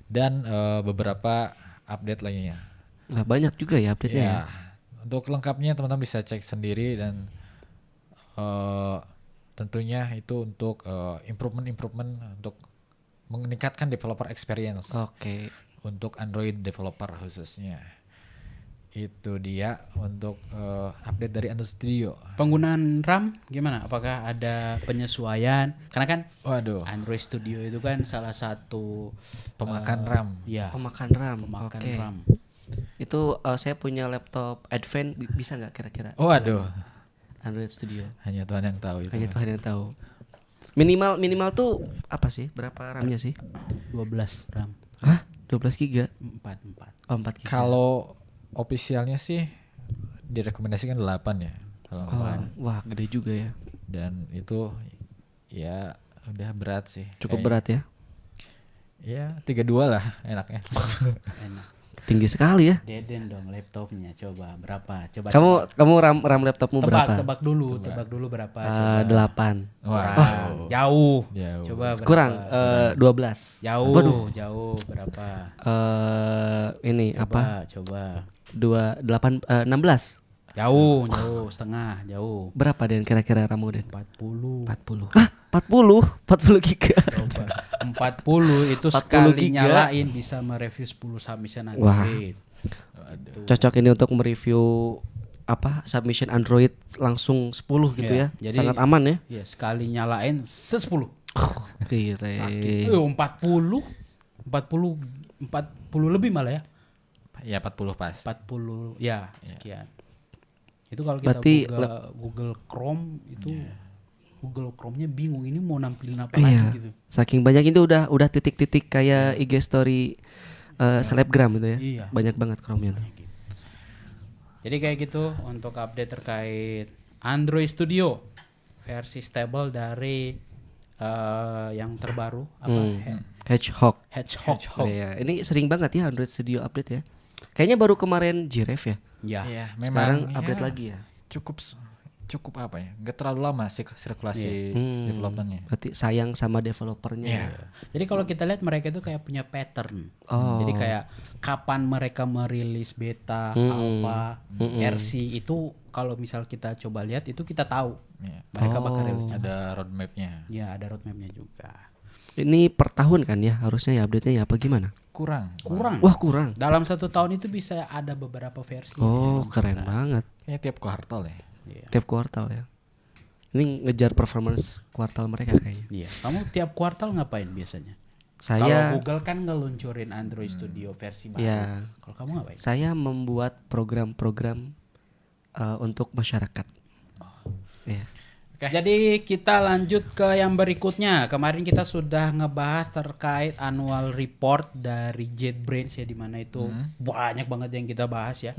dan beberapa update lainnya. Nah, banyak juga ya update-nya ya. Ya, untuk lengkapnya teman-teman bisa cek sendiri dan tentunya itu untuk improvement untuk meningkatkan developer experience Oke. untuk Android developer khususnya. Itu dia untuk update dari Android Studio. Penggunaan RAM gimana? Apakah ada penyesuaian? Karena kan Waduh, Android Studio itu kan salah satu pemakan RAM. ya Pemakan RAM. pemakan Oke. RAM. Itu saya punya laptop Advance bisa nggak kira-kira? Oh aduh, Android Studio. hanya Tuhan yang tahu itu. Hanya Tuhan yang tahu. Minimal tuh apa sih? Berapa RAM-nya sih? 12 RAM. Hah? 12 giga? 4. Oh, 4 giga. Kalau ofisialnya sih direkomendasikan 8 ya kalau nggak salah. Wah, gede juga ya. Dan itu ya udah berat sih. Cukup Kayaknya. berat ya. Ya 32 lah enaknya. Enak. Tinggi sekali ya. Deden dong laptopnya, coba berapa? Coba Kamu RAM laptopmu berapa? tebak dulu berapa? Eh, Coba. 8. Kurang. Jauh. Jauh. Coba berapa? Kurang 12. Jauh, jauh berapa? Ini apa? Coba. 16. Jauh, setengah, jauh. Berapa Den kira-kira RAMmu Den? 40. 40. Hah? 40 giga. Coba. 40 itu 40 sekali giga. nyalain bisa mereview 10 submission Wah. Android. Cocok ini untuk mereview apa submission Android langsung 10 gitu Iya, ya. jadi- Sangat aman ya. Ya, sekali nyalain 10. Kira. Sakit. 40 lebih malah ya. Ya 40 pas. 40 ya sekian. Itu kalau kita Berarti Google Chrome itu Google Chrome-nya bingung ini mau nampilin apa Iya. lagi gitu. Saking banyak itu udah titik-titik kayak IG story selebgram gitu ya. Iya. Banyak banget Chrome-nya tuh. Jadi kayak gitu untuk update terkait Android Studio versi stable dari yang terbaru apa Hedgehog. Hedgehog. Iya, ini sering banget ya Android Studio update ya. Kayaknya baru kemarin Jiref ya. Ya. Iya, Sekarang memang update ya, lagi ya. Cukup apa ya? Enggak terlalu lama sih sirkulasi developmentnya. Berarti sayang sama developernya. Iya. Jadi kalau kita lihat mereka itu kayak punya pattern. Oh. Jadi kayak kapan mereka merilis beta, alpha, RC itu kalau misal kita coba lihat itu kita tahu Iya. mereka bakal rilisnya. Ada roadmapnya. Ya ada roadmapnya juga. Ini per tahun kan ya harusnya ya update-nya ya apa gimana? Kurang. Wah, kurang. Dalam 1 tahun itu bisa ada beberapa versi. Oh, keren banget. Kayaknya tiap kuartal ya. Iya. Tiap kuartal ya. Ini ngejar performance kuartal mereka kayaknya. Iya. Kamu tiap kuartal ngapain biasanya? Kalau Saya Google kan ngeluncurin Android Studio versi baru. ya, Kalau kamu ngapain? saya membuat program-program untuk masyarakat. Iya. Jadi kita lanjut ke yang berikutnya. Kemarin kita sudah ngebahas terkait annual report dari JetBrains ya, di mana itu banyak banget yang kita bahas ya.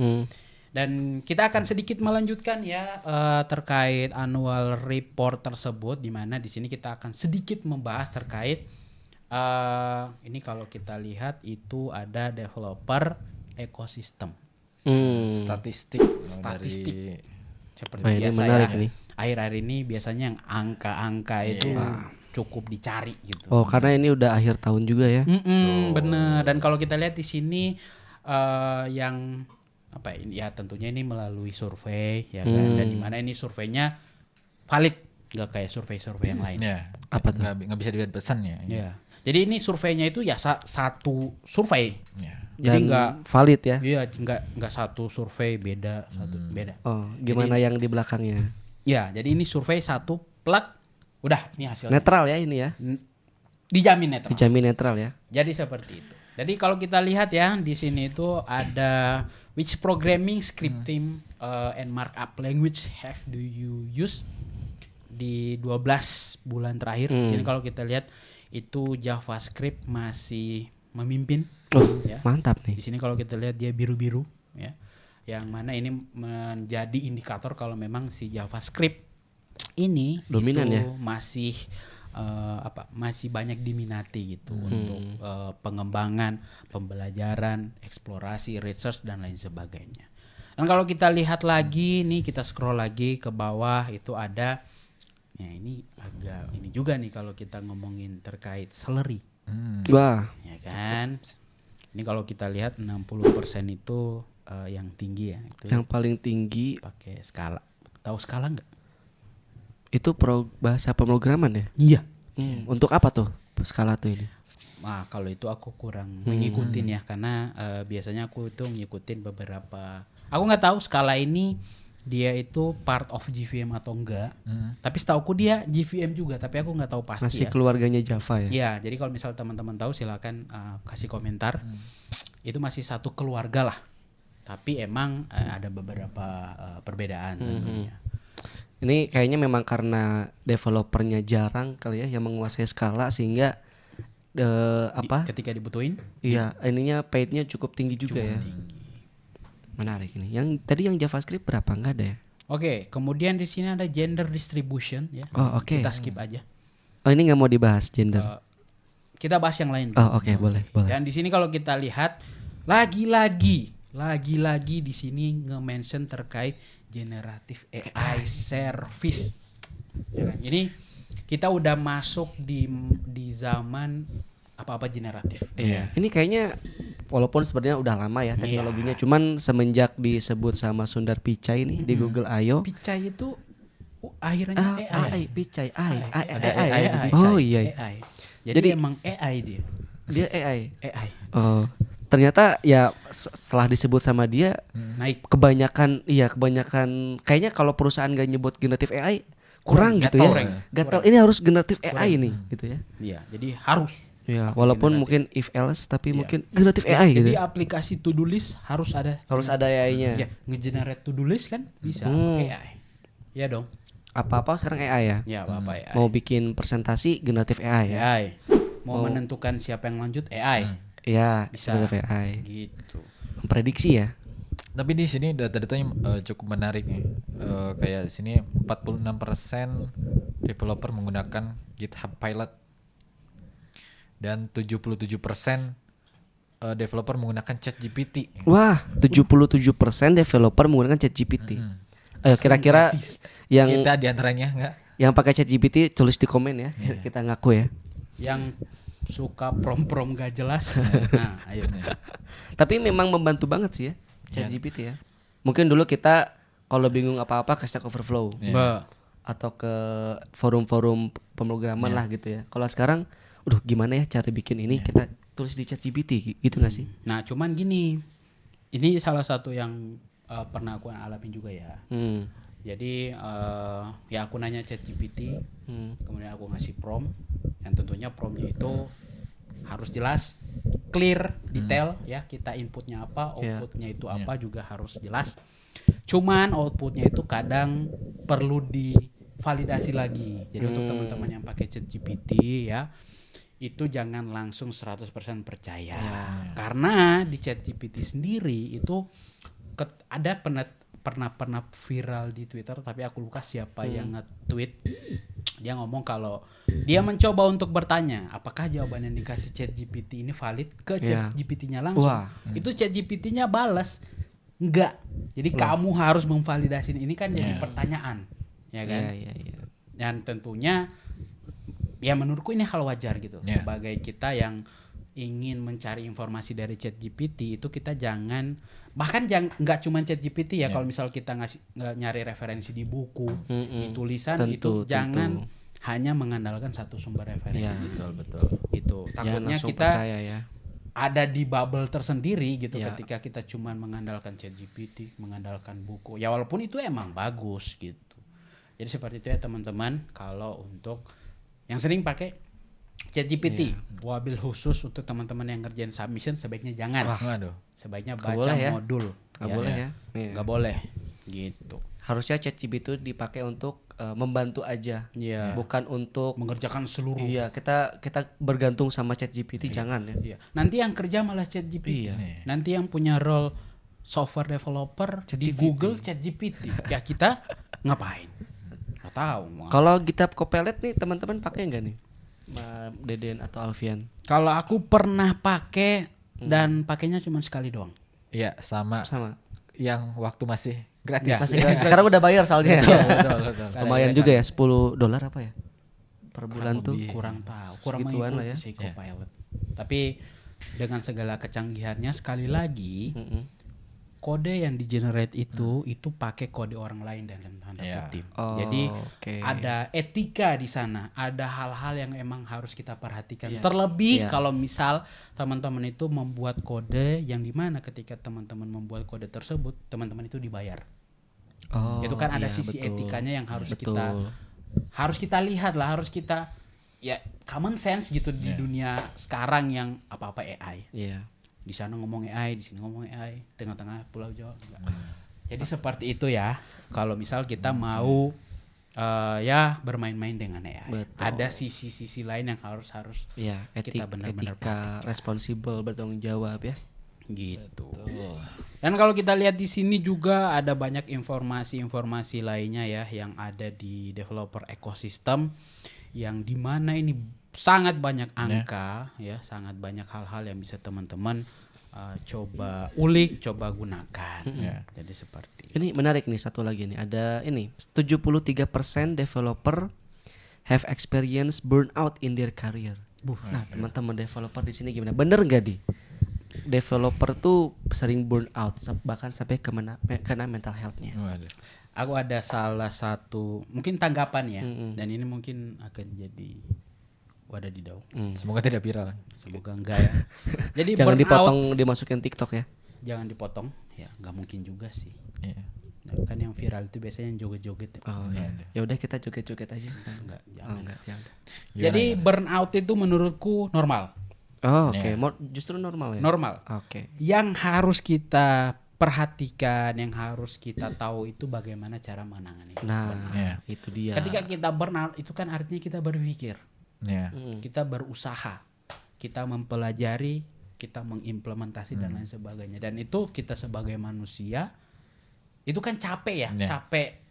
Dan kita akan sedikit melanjutkan ya terkait annual report tersebut, di mana di sini kita akan sedikit membahas terkait ini kalau kita lihat itu ada developer ekosistem. Statistik. Statistik. Seperti Wah, ini biasa menarik ya. nih. Akhir-akhir ini biasanya yang angka-angka itu cukup dicari gitu. Oh, karena ini udah akhir tahun juga ya. Bener. Dan kalau kita lihat di sini yang apa ini ya, tentunya ini melalui survei ya kan, dan di mana ini surveinya valid, nggak kayak survei-survei yang lain. Ya. Apa tuh? Nggak bisa dilihat pesan ya. Ya. Jadi ini surveinya itu ya satu survei. Ya. Jadi Dan nggak valid ya. iya nggak satu survei beda beda. Oh, gimana yang di belakangnya? Ya, jadi ini survei satu plak udah ini hasilnya. Netral ya ini ya. Dijamin netral. Dijamin netral ya. Jadi seperti itu. Jadi kalau kita lihat ya di sini itu ada which programming scripting and markup language have do you use di 12 bulan terakhir. Di sini kalau kita lihat itu JavaScript masih memimpin. Oh, Ya. mantap nih. Di sini kalau kita lihat dia biru-biru ya. Yang mana ini menjadi indikator kalau memang si JavaScript ini Dominan itu ya? masih masih banyak diminati gitu untuk pengembangan, pembelajaran, eksplorasi, research dan lain sebagainya. Dan kalau kita lihat lagi nih, kita scroll lagi ke bawah itu ada ya ini agak ini juga nih kalau kita ngomongin terkait salary Wah, ya kan. Ini kalau kita lihat 60% itu yang tinggi ya, itu yang paling tinggi pakai skala. Tahu skala nggak? itu bahasa pemrograman ya? Iya. Untuk apa tuh skala tuh ini? Nah, kalau itu aku kurang mengikutin ya, karena biasanya aku itu ngikutin beberapa. Aku nggak tahu skala ini dia itu part of JVM atau enggak. Tapi setauku dia JVM juga, tapi aku nggak tahu pasti Masih ya. keluarganya Java ya? Ya, jadi kalau misal teman-teman tahu silakan kasih komentar. Itu masih satu keluarga lah Tapi emang ada beberapa perbedaan tentunya. Ini kayaknya memang karena developernya jarang kali ya yang menguasai skala sehingga Ketika dibutuhin iya ininya paid-nya cukup tinggi juga ya. Menarik ini. Yang tadi yang JavaScript berapa nggak ada ya? Oke, kemudian di sini ada gender distribution ya. Oh oke. Kita skip aja. Oh ini nggak mau dibahas gender. Kita bahas yang lain. Oh oke boleh. Dan di sini kalau kita lihat lagi-lagi di sini nge-mention terkait generative AI service. Ya kan? Ini kita udah masuk di zaman apa-apa generatif. Iya. Ini kayaknya walaupun sebenarnya udah lama ya teknologinya, cuman semenjak disebut sama Sundar Pichai nih di Google I.O. Pichai itu akhirnya AI. Pichai, Ada AI di AI. Pichai. Oh iya. AI. Jadi Jadi emang AI dia. dia AI. AI. Oh, ternyata ya setelah disebut sama dia Naik. kebanyakan kayaknya kalau perusahaan gak nyebut generatif AI kurang gitu Gatel, ya. Gatel ini harus generatif AI nih gitu ya. Iya, jadi harus. Ya, walaupun mungkin if else tapi mungkin generatif AI gitu. Jadi aplikasi to do list harus ada. Harus ada AI-nya. Ya, nge-generate to do list kan bisa pakai AI. Iya dong. Apa-apa sekarang AI ya. Ya, apa AI. Mau bikin presentasi generatif AI ya. AI. Mau menentukan siapa yang lanjut AI. Iya, Bisa. generatif AI. Gitu. Memprediksi ya. Tapi di sini data-datanya cukup menarik nih. Kayak di sini 46% developer menggunakan GitHub Pilot dan 77% developer menggunakan ChatGPT. Wah, 77% developer menggunakan ChatGPT. Ayo kira-kira yang Kita diantaranya enggak? yang pakai ChatGPT tulis di komen ya. Kita ngaku ya. Yang suka prom-prom gak jelas. Nah, ayo. Tapi memang membantu banget sih ya ChatGPT ya. Mungkin dulu kita kalau bingung apa-apa ke Stack Overflow atau ke forum-forum pemrograman lah gitu ya. Kalau sekarang, gimana ya cara bikin ini? Kita tulis di ChatGPT gitu nggak sih? Nah, cuman gini. Ini salah satu yang pernah aku alamin juga ya. Jadi ya aku nanya ChatGPT, kemudian aku ngasih prompt, yang tentunya promptnya itu harus jelas, clear, detail ya. Kita inputnya apa, outputnya itu apa juga harus jelas. Cuman outputnya itu kadang perlu divalidasi lagi. Jadi untuk teman-teman yang pakai ChatGPT ya, itu jangan langsung 100% percaya. Karena di ChatGPT sendiri itu ada pernah viral di Twitter, tapi aku lupa siapa yang nge-tweet. Dia ngomong kalau dia mencoba untuk bertanya apakah jawaban yang dikasih ChatGPT ini valid ke ChatGPT-nya langsung. Itu ChatGPT-nya balas enggak. Jadi kamu harus memvalidasi ini kan jadi pertanyaan, ya kan? Dan tentunya ya menurutku ini hal wajar gitu. Sebagai kita yang ingin mencari informasi dari ChatGPT itu kita jangan nggak cuma ChatGPT ya. Kalau misal kita nyari referensi di buku, di tulisan itu jangan hanya mengandalkan satu sumber referensi. Betul. Itu takutnya kita percaya ya. ada di bubble tersendiri gitu ketika kita cuma mengandalkan ChatGPT, mengandalkan buku. Ya walaupun itu emang bagus gitu. Jadi seperti itu ya teman-teman. Kalau untuk yang sering pakai ChatGPT, wabil khusus untuk teman-teman yang ngerjain submission sebaiknya jangan. Sebaiknya baca modul. Gak boleh ya. Gak boleh gitu. Harusnya ChatGPT itu dipakai untuk membantu aja, bukan untuk mengerjakan seluruh. Iya, kita bergantung sama ChatGPT jangan ya. Iya. Nanti yang kerja malah ChatGPT. Nanti yang punya role software developer di Google ChatGPT. Ya kita ngapain? Nggak tahu. Kalau GitHub Copilot nih teman-teman pakai nggak nih, Deden atau Alfian? Kalau aku pernah pakai dan pakainya cuma sekali doang. Iya, sama. Yang waktu masih gratis. Sekarang udah bayar soalnya. Betul. Lumayan juga ya, $10 apa ya? Per bulan tuh. Kurang tahu. Kurang Segituan lah mengikuti ya. si Copilot. Tapi dengan segala kecanggihannya sekali lagi kode yang di-generate itu pakai kode orang lain dalam tanda kutip. Jadi ada etika di sana, ada hal-hal yang emang harus kita perhatikan. Terlebih kalau misal teman-teman itu membuat kode yang dimana ketika teman-teman membuat kode tersebut, teman-teman itu dibayar. Itu kan ada sisi etikanya yang harus kita lihat lah, harus kita ya common sense gitu di dunia sekarang yang apa-apa AI. Di sana ngomong AI, di sini ngomong AI, tengah-tengah Pulau Jawa enggak. Jadi seperti itu ya. Kalau misal kita mau ya bermain-main dengan AI. Betul. Ada sisi-sisi lain yang harus Ya, kita benar-benar etika responsibel bertanggung jawab ya. gitu. Dan kalau kita lihat di sini juga ada banyak informasi-informasi lainnya ya yang ada di developer ekosistem yang dimana ini sangat banyak angka ya, sangat banyak hal-hal yang bisa teman-teman coba ulik, coba gunakan. Ya. Jadi seperti Ini menarik nih, satu lagi nih. Ada ini 73% developer have experienced burnout in their career. Nah, teman-teman developer di sini gimana? Bener nggak di? Developer tuh sering burnout bahkan sampai kena mental health-nya. Waduh. aku ada salah satu mungkin tanggapan ya, dan ini mungkin akan jadi wadadidaw. Semoga tidak viral. Semoga enggak ya. Jadi Jangan burnout dipotong dimasukin TikTok ya. jangan dipotong ya, nggak mungkin juga sih. Iya. Nah, kan yang viral itu biasanya yang joget-joget ya. Oh ya. Ya udah kita joget-joget aja. Enggak, Oh jangan. enggak, ya udah. Jadi burnout itu menurutku normal. Oh, oke. Ya. Justru normal ya. Normal. Oke. Yang harus kita perhatikan, yang harus kita tahu itu bagaimana cara menangani. Nah, Ya. itu dia. Ketika kita burnout itu kan artinya kita berpikir, Iya. kita berusaha, kita mempelajari, kita mengimplementasi dan lain sebagainya. Dan itu kita sebagai manusia itu kan capek ya, Ya. capek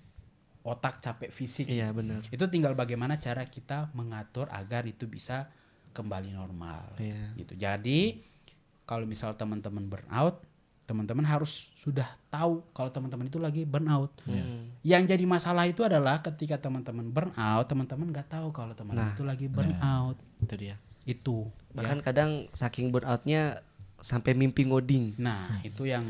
otak, capek fisik. Iya, benar. Itu tinggal bagaimana cara kita mengatur agar itu bisa kembali normal. Iya. Gitu. Jadi kalau misal teman-teman burnout, teman-teman harus sudah tahu kalau teman-teman itu lagi burnout. Yang jadi masalah itu adalah ketika teman-teman burnout, teman-teman nggak tahu kalau teman-teman itu lagi burnout. Itu dia. Itu. Bahkan kadang saking burnoutnya sampai mimpi ngoding. Nah, itu yang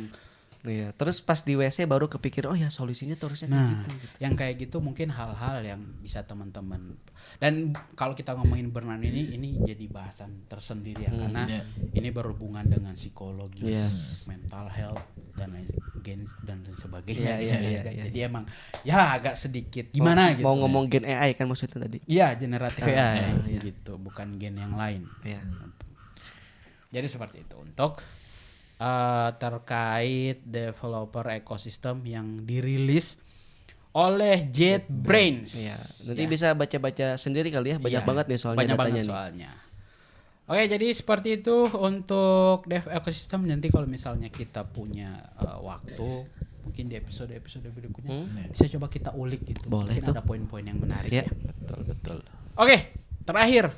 Iya. Terus pas di WC baru kepikir, oh ya solusinya tuh harusnya kayak nah, gitu. yang kayak gitu mungkin hal-hal yang bisa teman-teman. Dan kalau kita ngomongin burnout ini jadi bahasan tersendiri ya, karena ini berhubungan dengan psikologi, Yes. mental health dan lain dan sebagainya. Iya, gitu iya, ya, iya, kan. iya. Jadi emang ya agak sedikit gimana gitu. Mau ngomong gen AI kan maksudnya tadi. Iya, generatif AI iya. gitu, bukan gen yang lain. Iya. Jadi seperti itu untuk terkait developer ekosistem yang dirilis oleh JetBrains. Iya. Nanti Ya. bisa baca-baca sendiri kali ya. Banyak Iya, banget nih soalnya banyak datanya banget nih. soalnya. Oke, jadi seperti itu untuk dev ekosistem. Nanti kalau misalnya kita punya waktu, mungkin di episode berikutnya bisa coba kita ulik gitu. Boleh Mungkin tuh. ada poin-poin yang menarik Iya. ya. Betul. Oke, terakhir.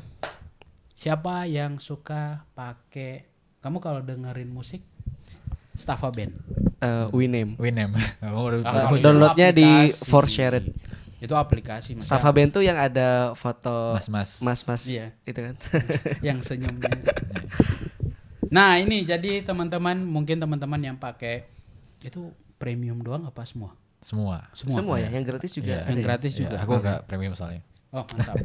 Siapa yang suka pakai, kamu kalau dengerin musik Staffa Band? Winamp. Winem. Kalau itu Downloadnya di aplikasi. Forshared. Itu aplikasi maksudnya Staffa Band tuh yang ada foto Mas-mas. mas-mas Iya. itu kan. yang senyumnya. Nah, ini jadi teman-teman, mungkin teman-teman yang pakai itu premium doang apa semua? Semua. Semua ya, yang gratis juga Iya. ada. Yang ya? gratis juga. Aku enggak premium soalnya. Oh, mantap.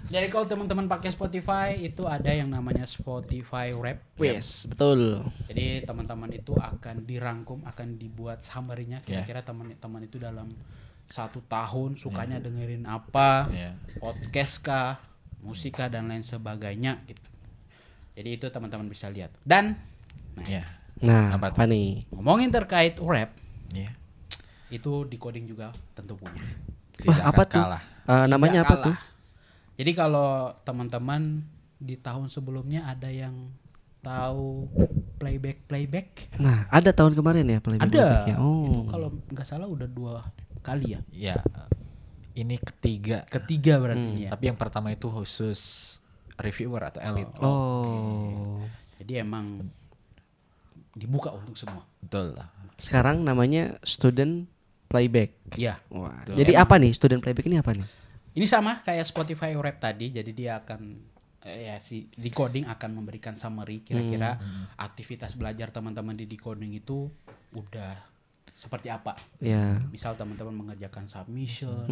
Jadi kalau teman-teman pakai Spotify itu ada yang namanya Spotify Wrap. Yes, betul. Jadi teman-teman itu akan dirangkum, akan dibuat summary-nya kira-kira teman-teman itu dalam 1 tahun sukanya dengerin apa, Iya. podcast kah, musik kah dan lain sebagainya gitu. Jadi itu teman-teman bisa lihat. Dan Iya. Nah, Apa apa nih? ngomongin terkait rap, Iya. itu decoding juga tentu punya. Tidak Wah, apa akan tuh? kalah. Namanya Tidak apa tuh? kalah. Jadi kalau teman-teman di tahun sebelumnya ada yang tahu playback? Nah, ada tahun kemarin ya playback Ada. ya. Itu Oh. kalau nggak salah udah 2 kali ya. Ya, ini ketiga. Ketiga berarti ya. Tapi yang pertama itu khusus reviewer atau elite. Oh. Jadi emang dibuka untuk semua. Betul lah. Sekarang namanya student playback. Iya. Wah. Betul. Jadi apa nih student playback ini apa nih? Ini sama kayak Spotify Rap tadi. Jadi dia akan si decoding akan memberikan summary kira-kira aktivitas belajar teman-teman di decoding itu udah seperti apa. Ya. Misal teman-teman mengerjakan submission,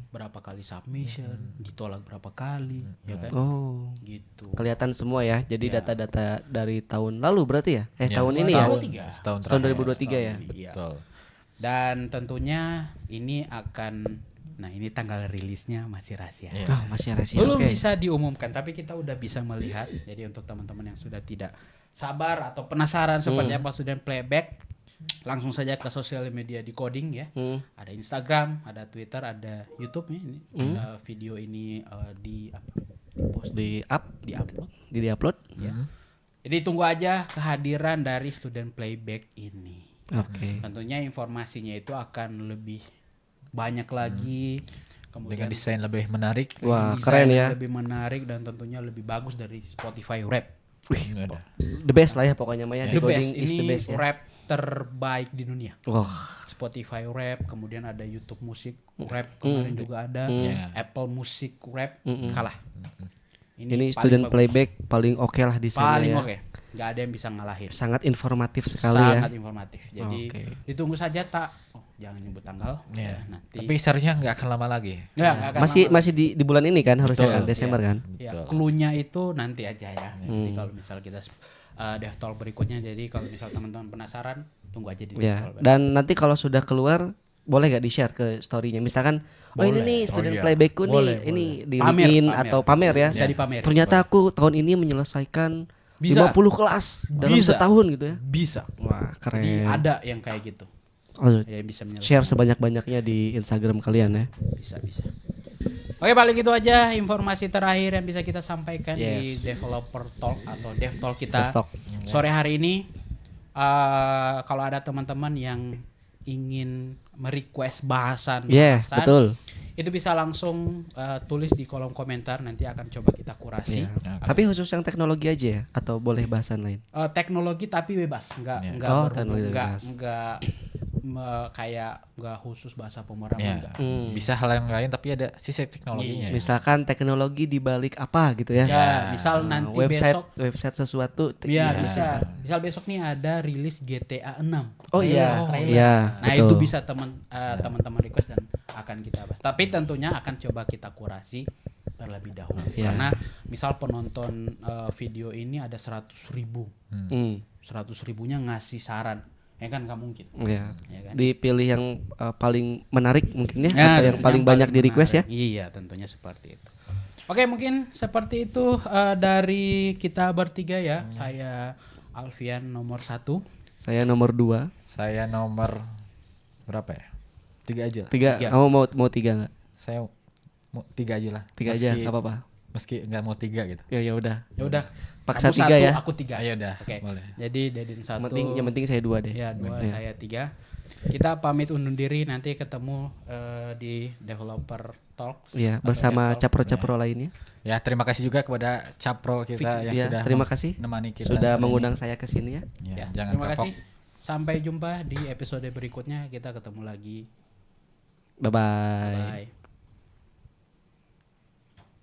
berapa kali submission, ditolak berapa kali, ya kan? Oh. Gitu. Kelihatan semua ya. Jadi Ya. data-data dari tahun lalu berarti ya? Ya, Tahun ini ya? setahun- 2023. Setahun Tahun terakhir. 2023 ya? Iya. Betul. Dan tentunya ini akan, nah ini tanggal rilisnya masih rahasia. Iya. Oh, masih rahasia. Belum Oke. bisa diumumkan, tapi kita udah bisa melihat. Jadi untuk teman-teman yang sudah tidak sabar atau penasaran seperti apa student playback, langsung saja ke sosial media di Coding ya. Ada Instagram, ada Twitter, ada YouTube ya. Ini video ini di-upload. Ya. Jadi tunggu aja kehadiran dari student playback ini. Oke. Tentunya informasinya itu akan lebih banyak lagi. Dengan Kemudian desain lebih menarik. Wah, desain keren yang ya. lebih menarik dan tentunya lebih bagus dari Spotify Rap. Ada. The best lah ya pokoknya Maya. The Decoding best, is the ini best ya. rap terbaik di dunia. Wah. Spotify Rap, kemudian ada YouTube Musik Rap kemarin juga ada, Ya. Apple Music Rap kalah. Ini paling student bagus. playback paling oke lah di sana Paling ya. oke, nggak ada yang bisa ngalahin. Sangat informatif sekali Sangat ya. informatif. Jadi Oke. ditunggu saja tak. Oh, jangan nyebut tanggal. Ya. Ya, nanti. Tapi seharusnya nggak akan lama lagi. Nggak akan Masih di bulan ini kan harusnya Betul, kan Desember kan. Ya, Betul. cluenya itu nanti aja ya. Nanti kalau misal kita DevTalk berikutnya, jadi kalau misal teman-teman penasaran, tunggu aja di Ya. DevTalk. Dan nanti kalau sudah keluar boleh gak di-share ke story-nya? Misalkan, oh ini Boleh. nih student Oh iya. playbackku Boleh, nih, ini di Pamer, LinkedIn pamer. atau pamer ya. Bisa dipamerin. Ternyata aku tahun ini menyelesaikan Bisa. 50 kelas dalam Bisa. setahun gitu ya. Bisa. Wah, Jadi keren. ada yang kayak gitu. Oh, Ya, yang bisa menyelesaikan. share sebanyak-banyaknya di Instagram kalian ya. Bisa. Oke, paling itu aja informasi terakhir yang bisa kita sampaikan di Yes. Developer Talk atau DevTalk kita DevTalk. sore hari ini. Kalau ada teman-teman yang ingin merequest bahasan, Betul. itu bisa langsung tulis di kolom komentar, nanti akan coba kita kurasi. Iya. Tapi khusus yang teknologi aja ya atau boleh bahasan lain? Teknologi tapi bebas, Ya. enggak Oh, berhubung, teknologi enggak bebas. kayak enggak khusus bahasa pemrograman Ya. enggak. Bisa hal yang lain tapi ada sisi teknologinya. Misalkan teknologi di balik apa gitu ya. Ya, misal nanti besok website sesuatu. ya bisa. Misal besok nih ada rilis GTA 6. Oh iya. Trailer. Iya, Nah, betul. itu bisa teman-teman request dan akan kita bahas. Tapi tentunya akan coba kita kurasi terlebih dahulu. Iya. Karena misal penonton video ini ada 100.000. Hmm. 100.000-nya ngasih saran. Ya kan nggak mungkin. Ya. Ya kan? Dipilih yang paling menarik mungkin ya, Ya, atau yang paling banyak di request ya. menarik. Iya, tentunya seperti itu. Oke, mungkin seperti itu dari kita bertiga ya. Saya Alfian nomor 1. Saya nomor 2. Saya nomor berapa ya? 3 aja lah. 3. Tiga. Kamu mau 3 enggak? Saya mau 3 aja lah. 3 aja, enggak apa-apa. Meski nggak mau 3 gitu. Ya udah. Ya udah. Paksa Kamu 3 1, ya. Aku 3. Ayo dah, Oke. boleh. Jadi Dedin 1. Yang penting saya 2 deh. Ya, 2 Iya. saya 3. Kita pamit undur diri, nanti ketemu di Developer Talks. Iya, atau bersama DevTalk. capro-capro lainnya. Ya, terima kasih juga kepada Capro kita yang Ya, sudah terima kasih menemani kita sudah sore ini. mengundang saya ke sini ya. Ya, Ya, jangan terima kapok. kasih. Sampai jumpa di episode berikutnya. Kita ketemu lagi. Bye bye. Bye.